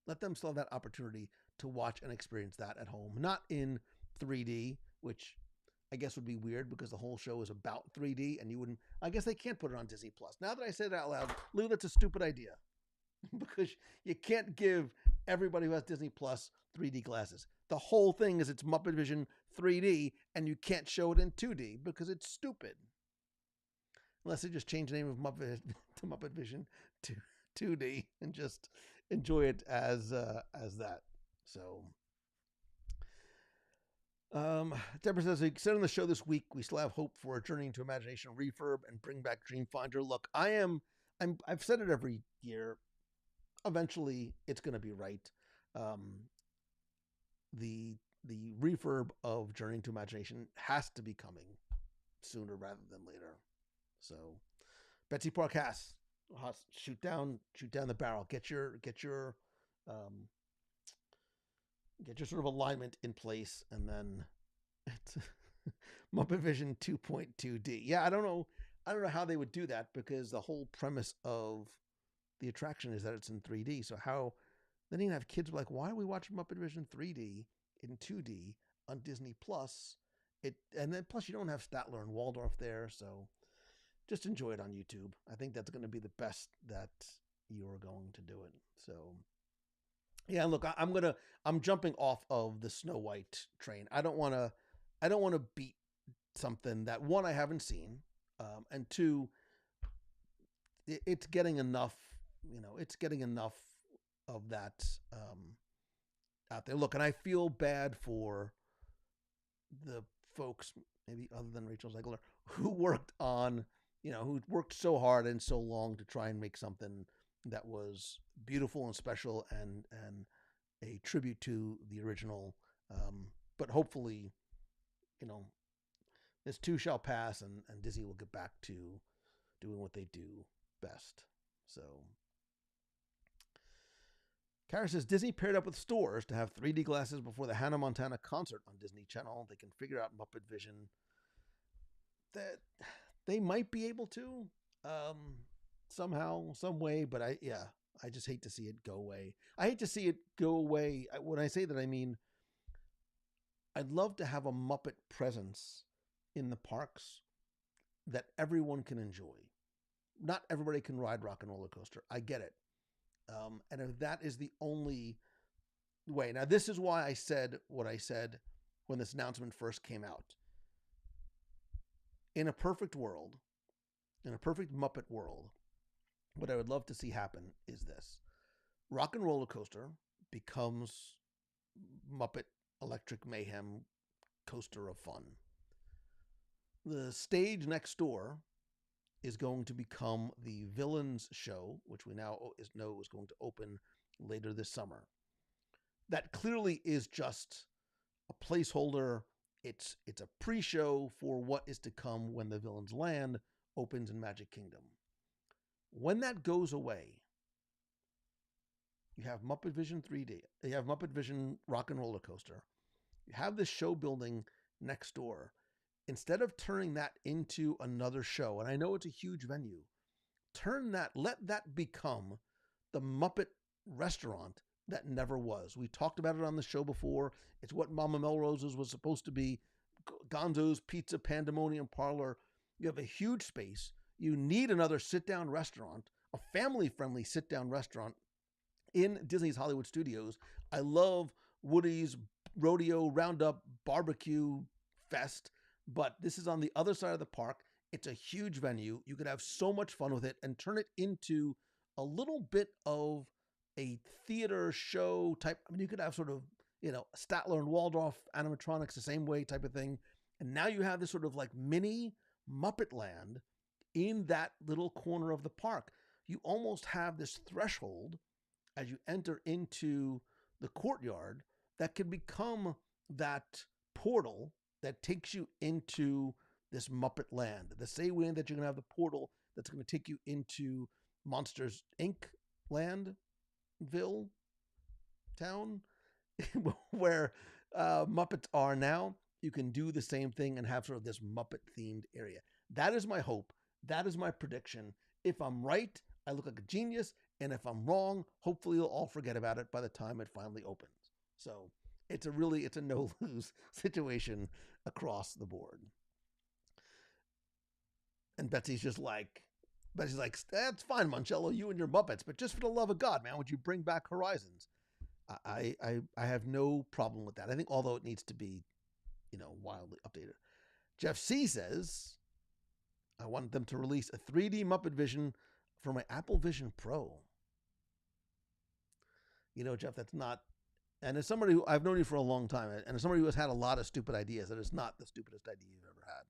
Let them still have that opportunity to watch and experience that at home, not in 3D, which I guess would be weird because the whole show is about 3D and I guess they can't put it on Disney Plus. Now that I said it out loud, Lou, that's a stupid idea because you can't give everybody who has Disney Plus 3D glasses. The whole thing is it's Muppet Vision 3D and you can't show it in 2D because it's stupid. Unless they just change the name of Muppet to Muppet Vision to 2D and just enjoy it as that. So, Deborah says, we said on the show this week, we still have hope for a Journey into Imagination refurb and bring back Dreamfinder. Look, I've said it every year. Eventually, it's going to be right. The refurb of Journey into Imagination has to be coming sooner rather than later. So, Betsy Park has shoot down the barrel. Get your sort of alignment in place, and then it's Muppet Vision 2.2D. Yeah, I don't know how they would do that because the whole premise of the attraction is that it's in 3D. So how then you have kids like, why are we watching Muppet Vision 3D in 2D on Disney Plus? And then plus you don't have Statler and Waldorf there, so just enjoy it on YouTube. I think that's going to be the best that you're going to do it. So yeah, look, I'm jumping off of the Snow White train. I don't want to beat something that, one, I haven't seen, and two, it's getting enough, it's getting enough of that out there. Look, and I feel bad for the folks, maybe other than Rachel Zegler, who worked on, who worked so hard and so long to try and make something that was beautiful and special and a tribute to the original. But hopefully, this too shall pass and Disney will get back to doing what they do best. So Kara says, Disney paired up with stores to have 3D glasses before the Hannah Montana concert on Disney Channel. They can figure out Muppet Vision. That they might be able to somehow, some way, but I just hate to see it go away. I hate to see it go away. When I say that, I mean, I'd love to have a Muppet presence in the parks that everyone can enjoy. Not everybody can ride Rock and Roller Coaster. I get it. And if that is the only way. Now, this is why I said what I said when this announcement first came out. In a perfect world, in a perfect Muppet world, what I would love to see happen is this. Rock and Roller Coaster becomes Muppet Electric Mayhem Coaster of Fun. The stage next door is going to become the Villains show, which we now know is going to open later this summer. That clearly is just a placeholder. It's a pre-show for what is to come when the Villains Land opens in Magic Kingdom. When that goes away, you have Muppet Vision 3D. You have Muppet Vision Rock and Roller Coaster. You have this show building next door. Instead of turning that into another show, and I know it's a huge venue, let that become the Muppet restaurant that never was. We talked about it on the show before. It's what Mama Melrose's was supposed to be. Gonzo's Pizza Pandemonium Parlor. You have a huge space. You need another sit-down restaurant, a family-friendly sit-down restaurant in Disney's Hollywood Studios. I love Woody's Rodeo Roundup Barbecue Fest, but this is on the other side of the park. It's a huge venue. You could have so much fun with it and turn it into a little bit of a theater show type. I mean, you could have sort of, Statler and Waldorf animatronics the same way type of thing. And now you have this sort of like mini Muppet Land in that little corner of the park. You almost have this threshold as you enter into the courtyard that can become that portal that takes you into this Muppet Land. The same way that you're going to have the portal that's going to take you into Monsters Inc. Landville town, where Muppets are now. You can do the same thing and have sort of this Muppet-themed area. That is my hope. That is my prediction. If I'm right, I look like a genius. And if I'm wrong, hopefully you'll all forget about it by the time it finally opens. So it's a no-lose situation across the board. And Betsy's like, that's fine, Moncello, you and your Muppets, but just for the love of God, man, would you bring back Horizons? I have no problem with that. I think although it needs to be, wildly updated. Jeff C says, I want them to release a 3D Muppet Vision for my Apple Vision Pro. Jeff, that's not, and as somebody who I've known you for a long time, and as somebody who has had a lot of stupid ideas, that is not the stupidest idea you've ever had.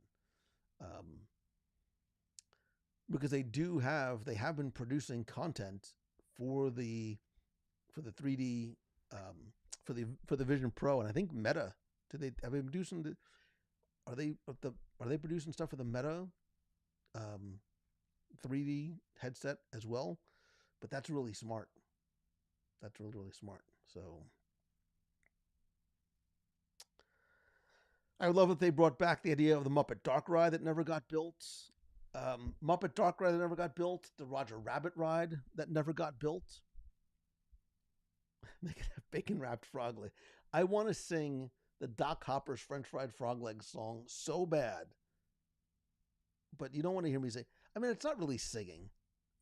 Because they have been producing content for the 3D, for the Vision Pro, and I think Meta, have they been producing are they producing stuff for the Meta 3D headset as well? But that's really smart. That's really, really smart. So I love that they brought back the idea of the Muppet Dark Ride that never got built. Muppet Dark Ride that never got built. The Roger Rabbit ride that never got built. They could have bacon wrapped frog leg. I want to sing the Doc Hopper's French Fried Frog Legs song so bad. But you don't want to hear me say, I mean, it's not really singing.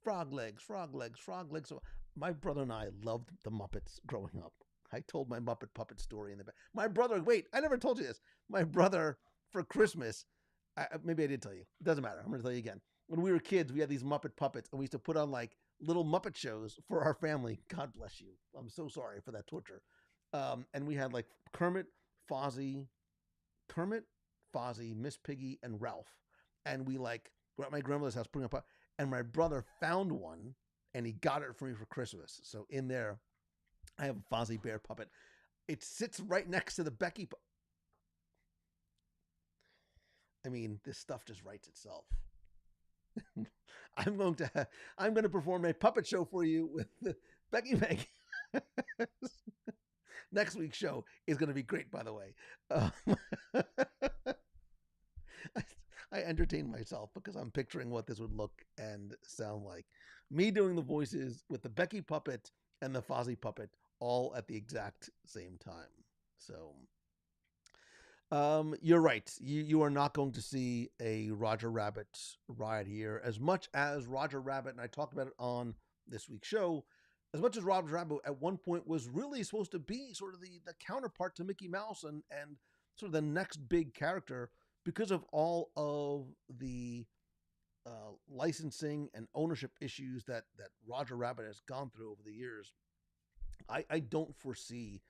Frog legs, frog legs, frog legs. So my brother and I loved the Muppets growing up. I told my Muppet puppet story in the back. My brother, wait, I never told you this. My brother, for Christmas, maybe I did tell you. It doesn't matter. I'm going to tell you again. When we were kids, we had these Muppet puppets, and we used to put on like little Muppet shows for our family. God bless you. I'm so sorry for that torture. And we had like Kermit, Fozzie, Miss Piggy, and Ralph. And we were at my grandmother's house putting up, and my brother found one, and he got it for me for Christmas. So in there, I have a Fozzie Bear puppet. It sits right next to the Becky. I mean, this stuff just writes itself. I'm going to perform a puppet show for you with Becky Meg. Next week's show is going to be great, by the way. I entertain myself because I'm picturing what this would look and sound like. Me doing the voices with the Becky puppet and the Fozzie puppet all at the exact same time. So you're right. You are not going to see a Roger Rabbit ride here as much as Roger Rabbit, and I talked about it on this week's show, as much as Roger Rabbit at one point was really supposed to be sort of the counterpart to Mickey Mouse and sort of the next big character because of all of the licensing and ownership issues that Roger Rabbit has gone through over the years. I don't foresee,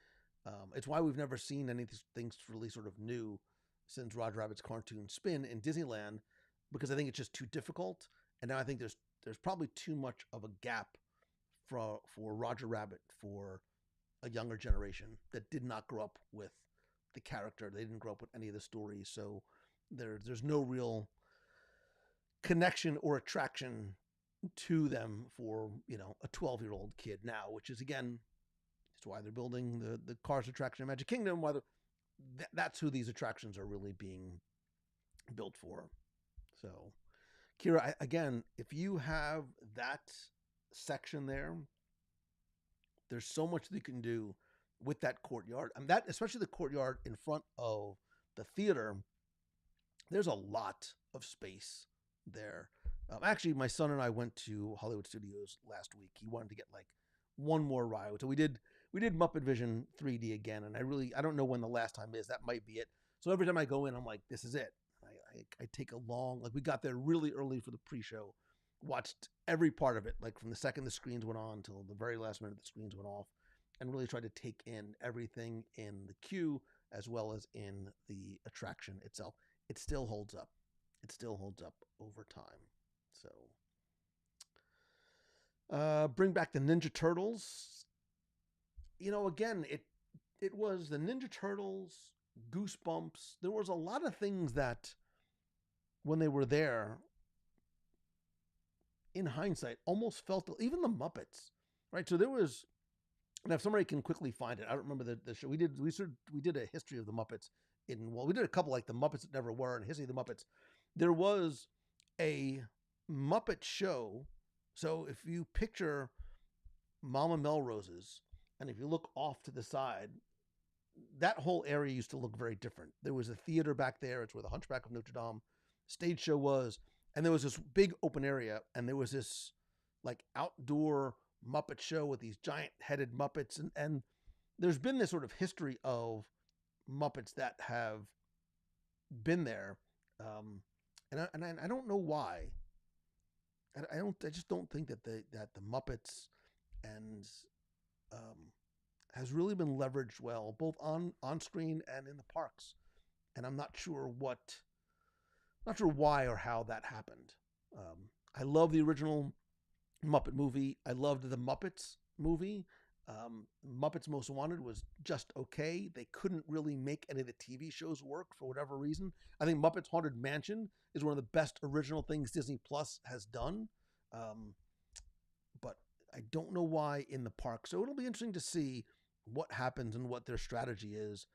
it's why we've never seen anything really sort of new since Roger Rabbit's cartoon spin in Disneyland, because I think it's just too difficult. And now I think there's probably too much of a gap for Roger Rabbit for a younger generation that did not grow up with the character. They didn't grow up with any of the stories. So there's no real connection or attraction to them for, a 12-year-old kid now, which is, again, it's why they're building the Cars attraction in Magic Kingdom. That's who these attractions are really being built for. So, Kira, again, if you have that section there, There's so much that you can do with that courtyard. I mean, that, especially the courtyard in front of the theater, there's a lot of space there. Actually, my son and I went to Hollywood Studios last week. He wanted to get like one more ride. So we did Muppet Vision 3D again, and I don't know when the last time is. That might be it. So every time I go in, I'm like, this is it. I take a long, like we got there really early for the pre-show, watched every part of it, like from the second the screens went on till the very last minute the screens went off, and really tried to take in everything in the queue as well as in the attraction itself. It still holds up. It still holds up over time. So bring back the Ninja Turtles. You know, again, it was the Ninja Turtles, Goosebumps. There was a lot of things that when they were there, in hindsight, almost felt, even the Muppets, right? So there was, and if somebody can quickly find it, I don't remember the show. We did a history of the Muppets we did a couple like the Muppets That Never Were and History of the Muppets. There was a Muppet show. So if you picture Mama Melrose's, and if you look off to the side, that whole area used to look very different. There was a theater back there. It's where the Hunchback of Notre Dame stage show was. And there was this big open area, and there was this like outdoor Muppet show with these giant headed Muppets. And there's been this sort of history of Muppets that have been there. And I don't know why. I just don't think that the Muppets and has really been leveraged well, both on screen and in the parks. And I'm not sure why or how that happened. I love the original Muppet movie. I loved the Muppets movie. Muppets Most Wanted was just okay. They couldn't really make any of the TV shows work for whatever reason. I think Muppets Haunted Mansion is one of the best original things Disney Plus has done. But I don't know why in the park. So it'll be interesting to see what happens and what their strategy is.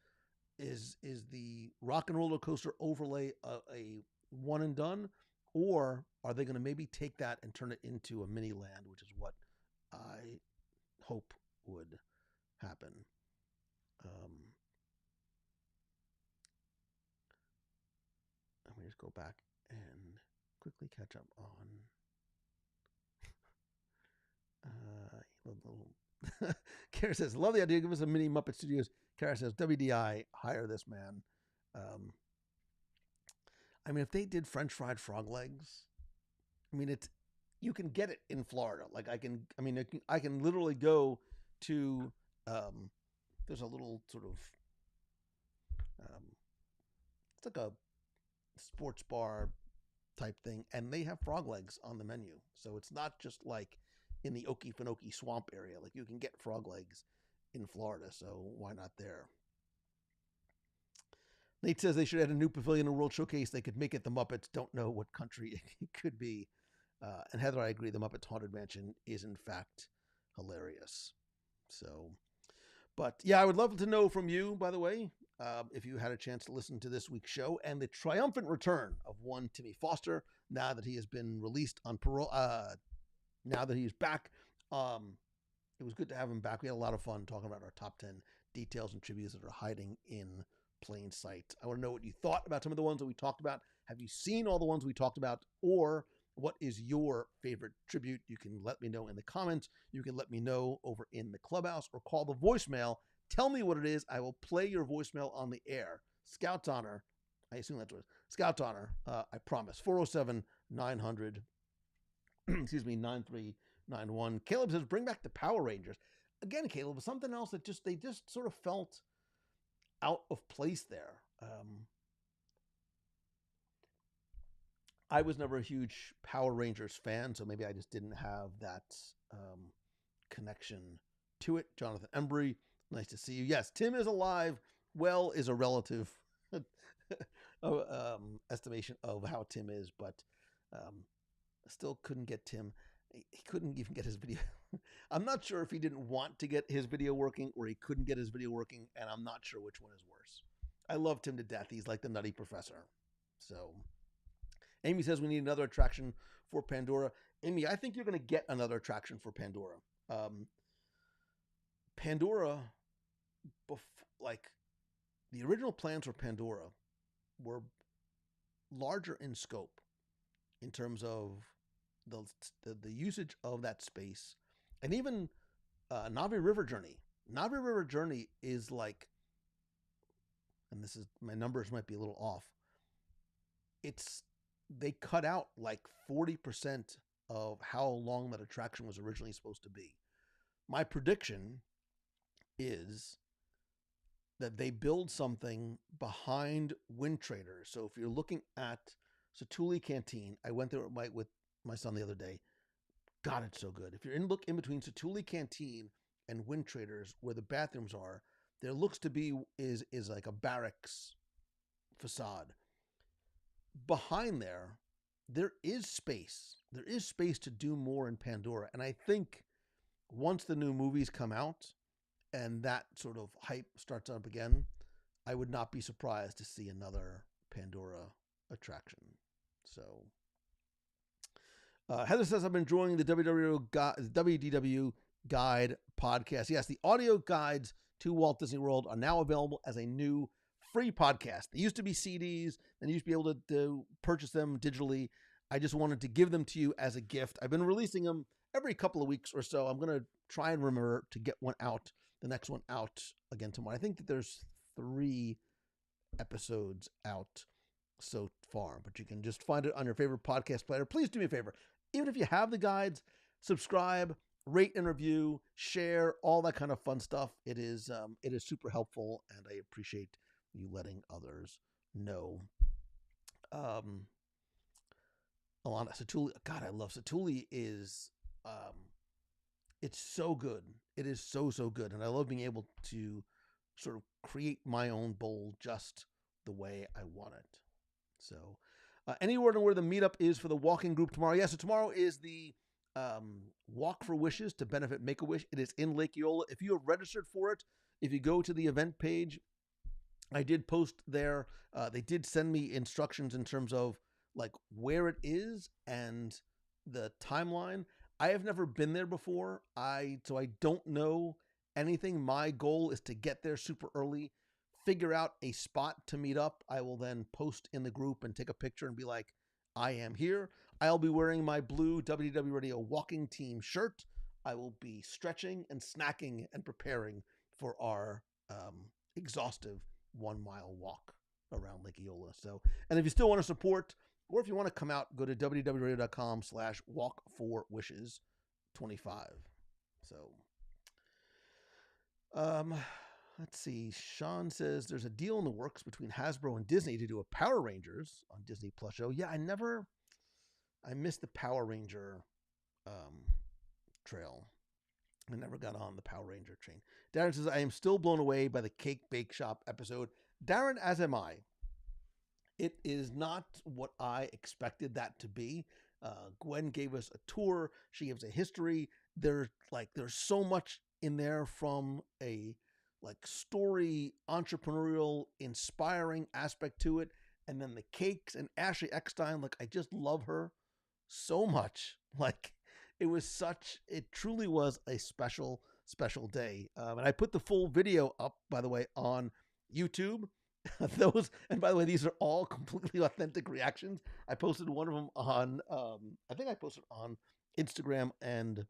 Is the Rock and Roller Coaster overlay a one and done, or are they going to maybe take that and turn it into a mini land, which is what I hope would happen. Let me just go back and quickly catch up on Kara says, love the idea. Give us a mini Muppet Studios. Kara says, WDI, hire this man. I mean, if they did French fried frog legs, I mean, you can get it in Florida. Like I can literally go to, there's a little sort of, it's like a sports bar type thing, and they have frog legs on the menu. So it's not just like in the Okefenokee swamp area. Like you can get frog legs in Florida. So why not there? Nate says they should add a new pavilion in World Showcase. They could make it the Muppets. Don't know what country it could be. And Heather, I agree. The Muppets Haunted Mansion is in fact hilarious. So, but yeah, I would love to know from you, by the way, if you had a chance to listen to this week's show and the triumphant return of one Timmy Foster now that he has been released on parole. Now that he's back, it was good to have him back. We had a lot of fun talking about our top 10 details and tributes that are hiding in plain sight. I want to know what you thought about some of the ones that we talked about. Have you seen all the ones we talked about, or what is your favorite tribute? You can let me know in the comments. You can let me know over in the clubhouse or call the voicemail. Tell me what it is. I will play your voicemail on the air. Scout's Honor. I assume that's what it is. Scout's Honor. I promise. 407-900. Excuse me, 9391. Caleb says, bring back the Power Rangers. Again, Caleb, something else that they just sort of felt out of place there. I was never a huge Power Rangers fan, so maybe I just didn't have that connection to it. Jonathan Embry, nice to see you. Yes, Tim is alive. Well is a relative estimation of how Tim is, but still couldn't get Tim. He couldn't even get his video. I'm not sure if he didn't want to get his video working or he couldn't get his video working, and I'm not sure which one is worse. I love Tim to death. He's like the Nutty Professor. So Amy says we need another attraction for Pandora. Amy, I think you're going to get another attraction for Pandora. Pandora, like the original plans for Pandora were larger in scope in terms of the usage of that space, and even Navi River Journey. Navi River Journey is like, and this is, my numbers might be a little off. They cut out like 40% of how long that attraction was originally supposed to be. My prediction is that they build something behind Wind Traders. So if you're looking at Satu'li Canteen, I went there with my son the other day. God, it's so good. If you're in between Satu'li Canteen and Wind Traders, where the bathrooms are, there looks to be is like a barracks facade. Behind there is space. There is space to do more in Pandora. And I think once the new movies come out and that sort of hype starts up again, I would not be surprised to see another Pandora attraction. So, Heather says, I've been enjoying the WDW Guide podcast. Yes, the audio guides to Walt Disney World are now available as a new free podcast. They used to be CDs, and you used to be able to purchase them digitally. I just wanted to give them to you as a gift. I've been releasing them every couple of weeks or so. I'm going to try and remember to get one out, the next one out again tomorrow. I think that there's 3 episodes out so far, but you can just find it on your favorite podcast player. Please do me a favor. Even if you have the guides, subscribe, rate and review, share, all that kind of fun stuff. It is super helpful, and I appreciate you letting others know. Alana, Satu'li, God, I love Satu'li. It's so good. It is so good, and I love being able to sort of create my own bowl just the way I want it. So, any word on where the meetup is for the walking group tomorrow? Yeah, so tomorrow is the Walk for Wishes to benefit Make-A-Wish. It is in Lake Eola. If you have registered for it, if you go to the event page, I did post there. They did send me instructions in terms of like where it is and the timeline. I have never been there before. So I don't know anything. My goal is to get there super early, figure out a spot to meet up. I will then post in the group and take a picture and be like, I am here. I'll be wearing my blue WDW Radio Walking Team shirt. I will be stretching and snacking and preparing for our exhaustive 1 mile walk around Lake Eola. So, and if you still want to support, or if you want to come out, go to www.com/walkforwishes25. So, let's see. Sean says there's a deal in the works between Hasbro and Disney to do a Power Rangers on Disney Plus show. Yeah, I missed the Power Ranger trail. I never got on the Power Ranger train. Darren says, I am still blown away by the Cake Bake Shop episode. Darren, as am I. It is not what I expected that to be. Gwen gave us a tour. She gives a history. There's so much in there from a story, entrepreneurial, inspiring aspect to it. And then the cakes and Ashley Eckstein. I just love her so much. It truly was a special day. And I put the full video up, by the way, on YouTube. And by the way, these are all completely authentic reactions. I posted one of them on, I think I posted on Instagram and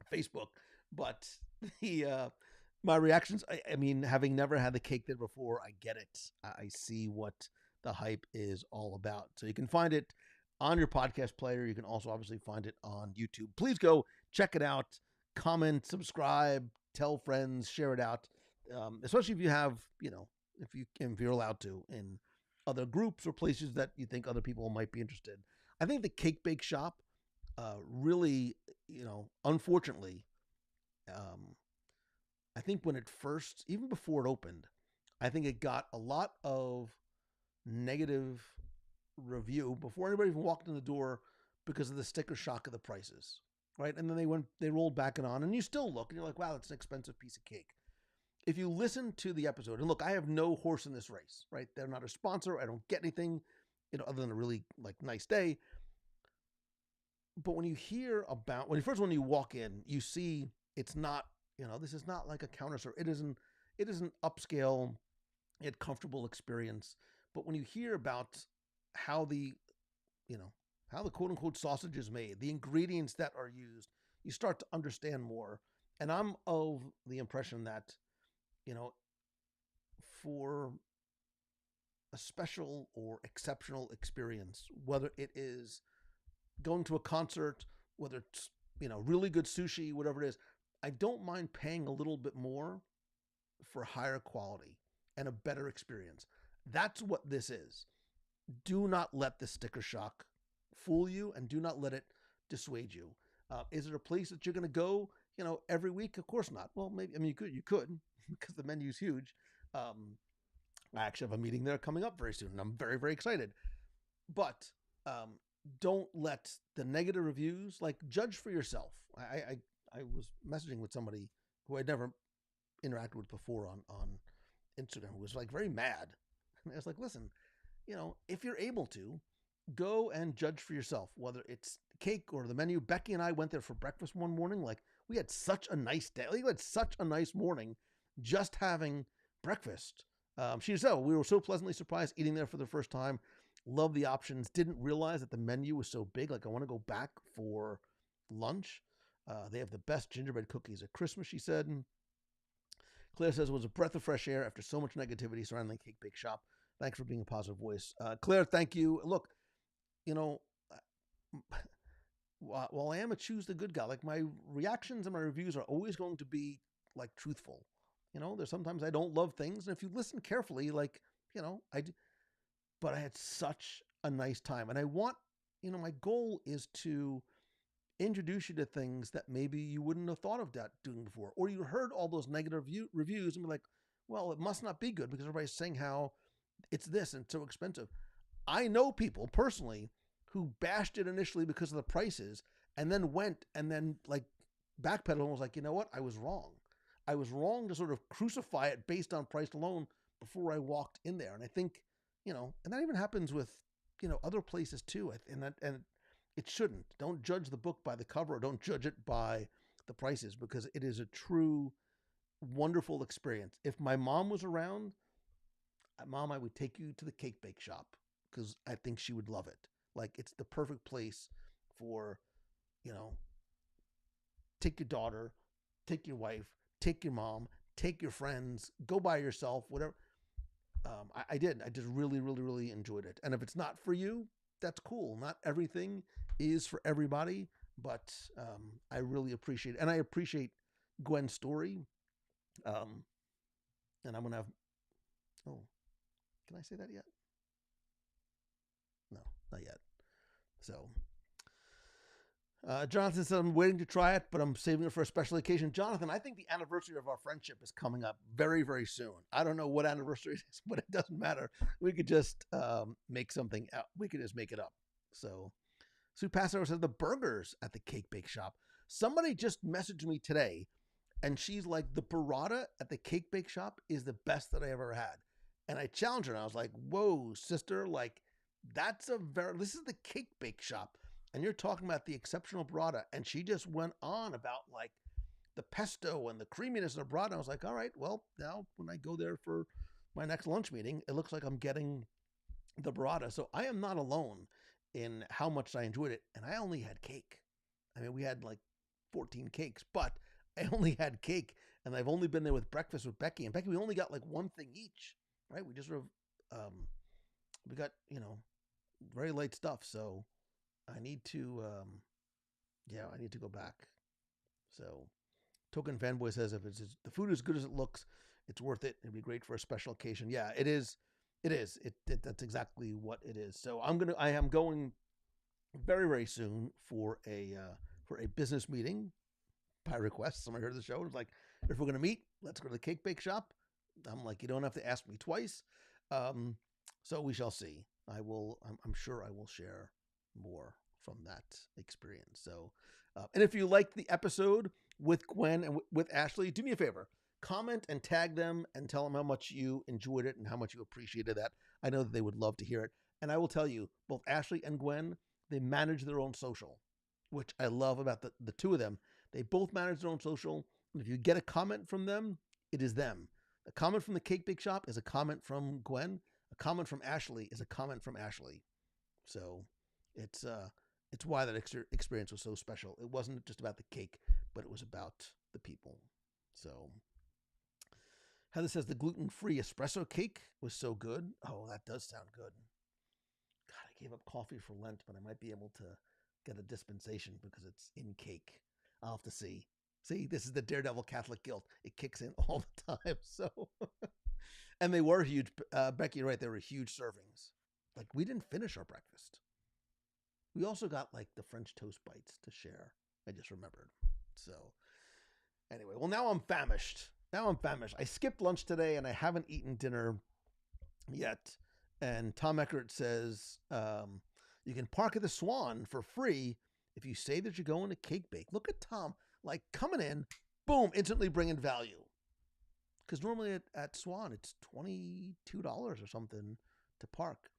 Facebook, but my reactions, I mean, having never had the cake there before, I get it. I see what the hype is all about. So you can find it on your podcast player. You can also obviously find it on YouTube. Please go check it out, comment, subscribe, tell friends, share it out. Especially if you have, if you're allowed to, in other groups or places that you think other people might be interested. I think the Cake Bake Shop really, unfortunately, I think when it first, even before it opened, I think it got a lot of negative review before anybody even walked in the door because of the sticker shock of the prices, right? And then they rolled back it on, and you still look and you're like, wow, that's an expensive piece of cake. If you listen to the episode, and look, I have no horse in this race, right? They're not a sponsor. I don't get anything, other than a really nice day. But when you hear about, when you walk in, you see it's not This is not like a counter service. It is an upscale yet comfortable experience. But when you hear about how the how the quote unquote sausage is made, the ingredients that are used, you start to understand more. And I'm of the impression that, for a special or exceptional experience, whether it is going to a concert, whether it's, really good sushi, whatever it is, I don't mind paying a little bit more for higher quality and a better experience. That's what this is. Do not let the sticker shock fool you, and do not let it dissuade you. Is it a place that you're going to go, every week? Of course not. Well, maybe, you could because the menu's huge. I actually have a meeting there coming up very soon, and I'm very, very excited. But don't let the negative reviews, judge for yourself. I was messaging with somebody who I'd never interacted with before on Instagram, who was very mad. And I was like, listen, if you're able to, go and judge for yourself, whether it's cake or the menu. Becky and I went there for breakfast one morning. We had such a nice day. We had such a nice morning just having breakfast. She said, we were so pleasantly surprised eating there for the first time. Love the options. Didn't realize that the menu was so big. I want to go back for lunch. They have the best gingerbread cookies at Christmas, she said. And Claire says it was a breath of fresh air after so much negativity surrounding the Cake Bake Shop. Thanks for being a positive voice. Claire, thank you. Look, while I am a choose the good guy, my reactions and my reviews are always going to be truthful. There's sometimes I don't love things, and if you listen carefully, but I had such a nice time, and I want, my goal is to introduce you to things that maybe you wouldn't have thought of doing before, or you heard all those negative reviews and be like, well, it must not be good because everybody's saying how it's this and so expensive. I know people personally who bashed it initially because of the prices, and then went and then backpedaled and was like, you know what? I was wrong. I was wrong to sort of crucify it based on price alone before I walked in there. And I think, and that even happens with, other places too. And it shouldn't. Don't judge the book by the cover, or don't judge it by the prices, because it is a true wonderful experience. If my mom was around, Mom, I would take you to the Cake Bake Shop because I think she would love it. It's the perfect place for, take your daughter, take your wife, take your mom, take your friends, go by yourself, whatever. I did. I just really, really, really enjoyed it. And if it's not for you, that's cool. Not everything is for everybody, but I really appreciate it. And I appreciate Gwen's story. And I'm going to have, can I say that yet? No, not yet. So, Jonathan said, I'm waiting to try it, but I'm saving it for a special occasion. Jonathan, I think the anniversary of our friendship is coming up very, very soon. I don't know what anniversary it is, but it doesn't matter. We could just make something out. We could just make it up. So, Sue Passero says the burgers at the Cake Bake Shop. Somebody just messaged me today, and she's like, the burrata at the Cake Bake Shop is the best that I ever had. And I challenged her, and I was like, whoa, sister, this is the Cake Bake Shop, and you're talking about the exceptional burrata. And she just went on about the pesto and the creaminess of the burrata. I was like, all right, well, now when I go there for my next lunch meeting, it looks like I'm getting the burrata. So I am not alone in how much I enjoyed it. And I only had cake. I mean, we had 14 cakes, but I only had cake, and I've only been there with breakfast with Becky. And Becky, we only got one thing each, right? We just sort of, we got, very light stuff. So I need to, I need to go back. So Token Fanboy says, if it's the food is as good as it looks, it's worth it. It'd be great for a special occasion. Yeah, it is. It is. That's exactly what it is. So I am going very, very soon for a business meeting by request. Somebody heard the show and was like, if we're going to meet, let's go to the Cake Bake Shop. I'm like, you don't have to ask me twice. So we shall see. I'm sure I will share more from that experience. So, and if you liked the episode with Gwen and with Ashley, do me a favor, comment and tag them and tell them how much you enjoyed it and how much you appreciated that. I know that they would love to hear it. And I will tell you, both Ashley and Gwen, they manage their own social, which I love about the two of them. They both manage their own social. If you get a comment from them, it is them. A comment from the Cake Bake Shop is a comment from Gwen. A comment from Ashley is a comment from Ashley. So it's why that experience was so special. It wasn't just about the cake, but it was about the people. So Heather says the gluten-free espresso cake was so good. Oh, that does sound good. God, I gave up coffee for Lent, but I might be able to get a dispensation because it's in cake. I'll have to see. See, this is the Daredevil Catholic guilt. It kicks in all the time. So, and they were huge. Becky, you're right. They were huge servings. Like, we didn't finish our breakfast. We also got like the French toast bites to share. I just remembered. So anyway, well, now I'm famished. I skipped lunch today and I haven't eaten dinner yet. And Tom Eckert says, you can park at the Swan for free if you say that you're going to Cake Bake. Look at Tom, like coming in, boom, instantly bringing value. Because normally at Swan, it's $22 or something to park.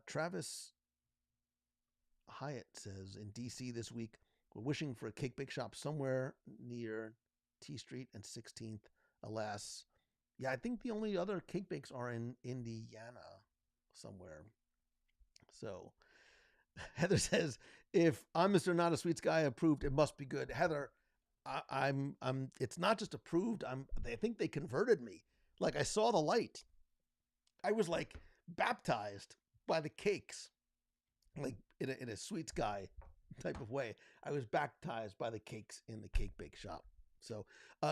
Travis Hyatt says, in D.C. this week, we're wishing for a Cake Bake Shop somewhere near T Street and 16th. Alas, yeah, I think the only other cake bakes are in Indiana somewhere. So Heather says, if I'm Mr. Not a Sweets Guy approved, it must be good. Heather, I'm it's not just approved. I think they converted me. Like, I saw the light. I was like baptized by the cakes, like in a Sweets Guy type of way. I was baptized by the cakes in the Cake Bake Shop. So,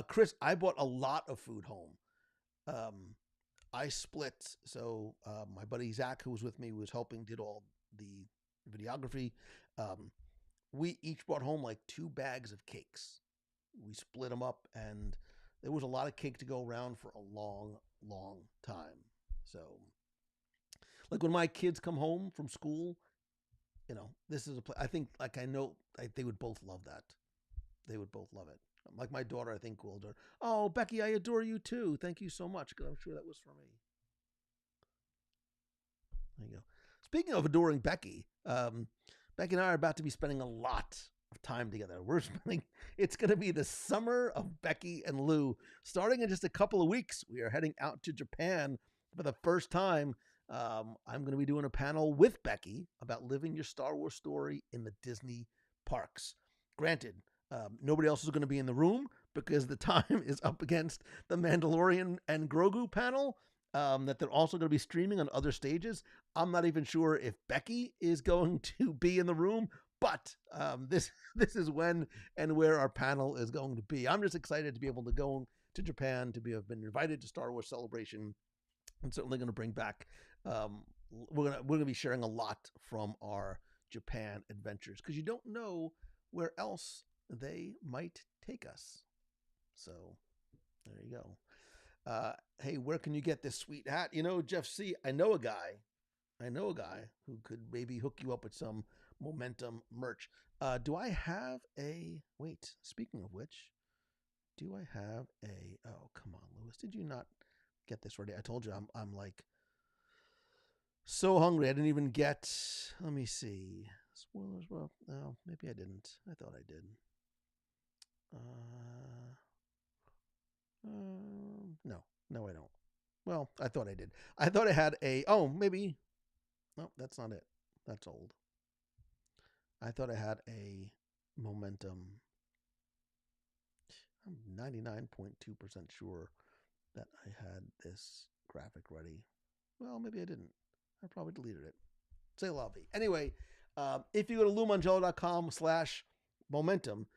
Chris, I bought a lot of food home. I split. So, my buddy Zach, who was with me, was helping, did all the videography. We each brought home like 2 bags of cakes. We split them up, and there was a lot of cake to go around for a long, long time. So, like when my kids come home from school, you know, this is a place, I think, like, I know they would both love that. They would both love it. Like my daughter, I think, will adore. Oh, Becky, I adore you too. Thank you so much, because I'm sure that was for me. There you go. Speaking of adoring Becky, Becky and I are about to be spending a lot of time together. It's going to be the summer of Becky and Lou. Starting in just a couple of weeks, we are heading out to Japan for the first time. I'm going to be doing a panel with Becky about living your Star Wars story in the Disney parks. Granted, nobody else is going to be in the room because the time is up against the Mandalorian and Grogu panel that they're also going to be streaming on other stages. I'm not even sure if Becky is going to be in the room, but this is when and where our panel is going to be. I'm just excited to be able to go to Japan, to have been invited to Star Wars Celebration. I'm certainly going to bring back. We're going to be sharing a lot from our Japan adventures, because you don't know where else they might take us. So there you go. Hey, where can you get this sweet hat? You know, Jeff C., I know a guy who could maybe hook you up with some Momentum merch. Do I have speaking of which, do I have oh, come on, Lewis, did you not get this ready? I told you I'm like so hungry. I didn't even get, let me see. Spoilers, well, no, maybe I didn't. I thought I did. No, I don't. Well, I thought I did. I thought I had maybe. No, that's not it. That's old. I thought I had a Momentum. I'm 99.2% sure that I had this graphic ready. Well, maybe I didn't. I probably deleted it. Say la vie. Anyway, if you go to LouMongello.com/momentum,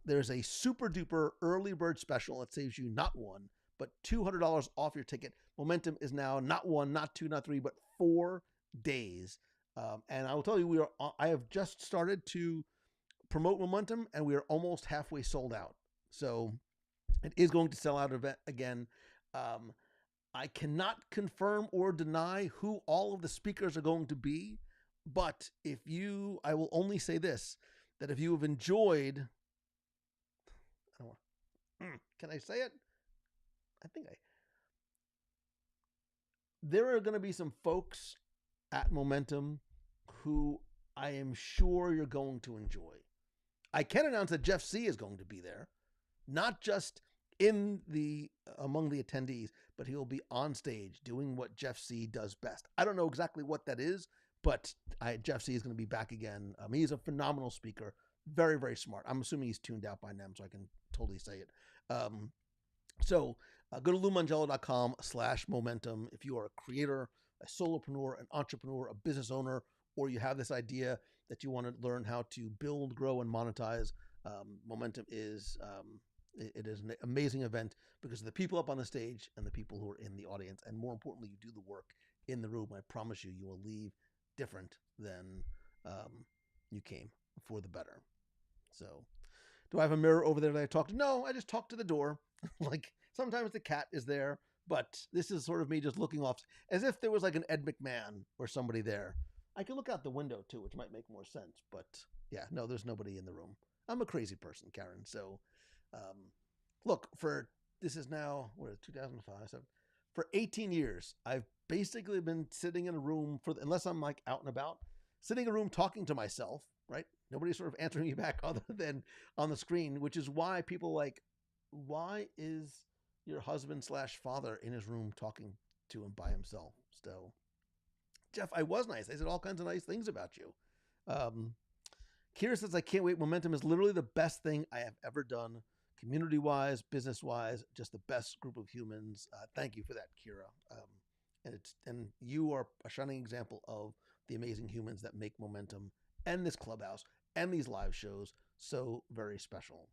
there's a super duper early bird special that saves you not one, but $200 off your ticket. Momentum is now not 1, not 2, not 3, but 4 days. And I will tell you, I have just started to promote Momentum, and we are almost halfway sold out. So it is going to sell out again. I cannot confirm or deny who all of the speakers are going to be, but I will only say this, that if you have enjoyed, can I say it? There are going to be some folks at Momentum who I am sure you're going to enjoy. I can announce that Jeff C. is going to be there. not just in the among the attendees, but he'll be on stage doing what Jeff C does best. I don't know exactly what that is, but Jeff C is going to be back again. He's a phenomenal speaker, very, very smart. I'm assuming he's tuned out by now, so I can totally say it. So go to LouMangello.com/momentum. If you are a creator, a solopreneur, an entrepreneur, a business owner, or you have this idea that you want to learn how to build, grow, and monetize, Momentum is it is an amazing event because of the people up on the stage and the people who are in the audience. And more importantly, you do the work in the room. I promise you, you will leave different than you came, for the better. So do I have a mirror over there that I talk to? No, I just talk to the door. Like sometimes the cat is there, but this is sort of me just looking off as if there was like an Ed McMahon or somebody there. I can look out the window too, which might make more sense, but yeah, no, there's nobody in the room. I'm a crazy person, Karen. So look, this is now, what is it, 2005? So for 18 years, I've basically been sitting in a room unless I'm like out and about, sitting in a room talking to myself, right? Nobody's sort of answering me back other than on the screen, which is why people like, why is your husband/father in his room talking to him by himself still? Jeff, I was nice. I said all kinds of nice things about you. Kira says, I can't wait. Momentum is literally the best thing I have ever done, community-wise, business-wise, just the best group of humans. Thank you for that, Kira. And you are a shining example of the amazing humans that make Momentum and this clubhouse and these live shows so very special.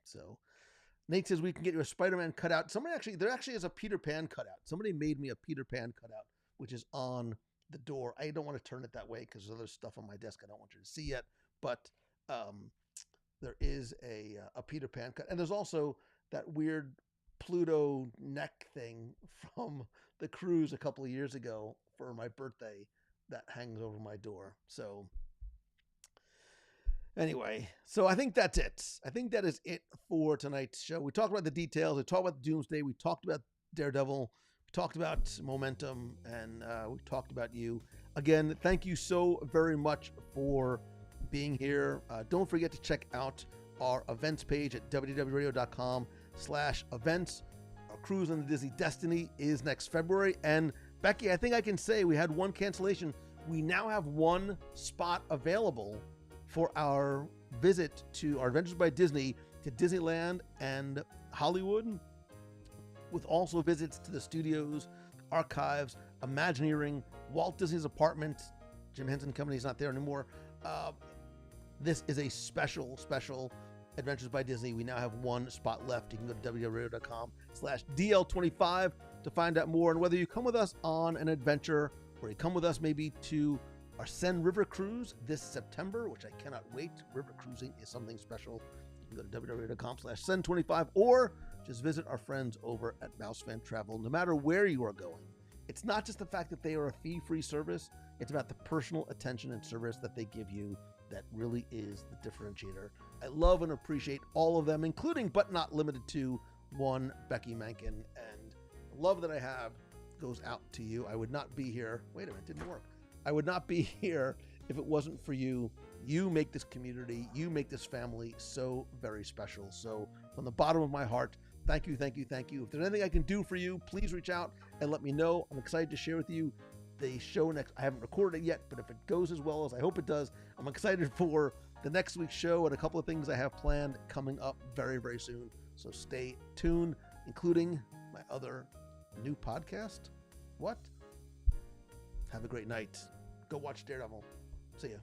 So Nate says we can get you a Spider-Man cutout. There actually is a Peter Pan cutout. Somebody made me a Peter Pan cutout, which is on the door. I don't want to turn it that way because there's other stuff on my desk I don't want you to see yet. But there is a Peter Pan cut. And there's also that weird Pluto neck thing from the cruise a couple of years ago for my birthday that hangs over my door. So anyway, so I think that's it. I think that is it for tonight's show. We talked about the details. We talked about Doomsday. We talked about Daredevil. We talked about Momentum. And we talked about you. Again, thank you so very much for being here. Don't forget to check out our events page at WDWRadio.com/events. Our cruise on the Disney Destiny is next February. And Becky, I think I can say we had one cancellation. We now have one spot available for our visit to our Adventures by Disney to Disneyland and Hollywood, with also visits to the studios, archives, Imagineering, Walt Disney's apartment. Jim Henson Company is not there anymore. This is a special Adventures by Disney. We now have one spot left. You can go to WDWRadio.com/DL25 to find out more. And whether you come with us on an adventure or you come with us maybe to our Seine River Cruise this September, which I cannot wait. River cruising is something special. You can go to WDWRadio.com/Seine25 or just visit our friends over at Mouse Fan Travel. No matter where you are going, it's not just the fact that they are a fee-free service. It's about the personal attention and service that they give you that really is the differentiator. I love and appreciate all of them, including but not limited to one Becky Mankin. And the love that I have goes out to you. I would not be here. Wait a minute, it didn't work. I would not be here if it wasn't for you. You make this community, you make this family so very special. So from the bottom of my heart, thank you, thank you, thank you. If there's anything I can do for you, please reach out and let me know. I'm excited to share with you the show next. I haven't recorded it yet, but if it goes as well as I hope it does, I'm excited for the next week's show and a couple of things I have planned coming up very, very soon. So stay tuned, including my other new podcast. What? Have a great night. Go watch Daredevil. See ya.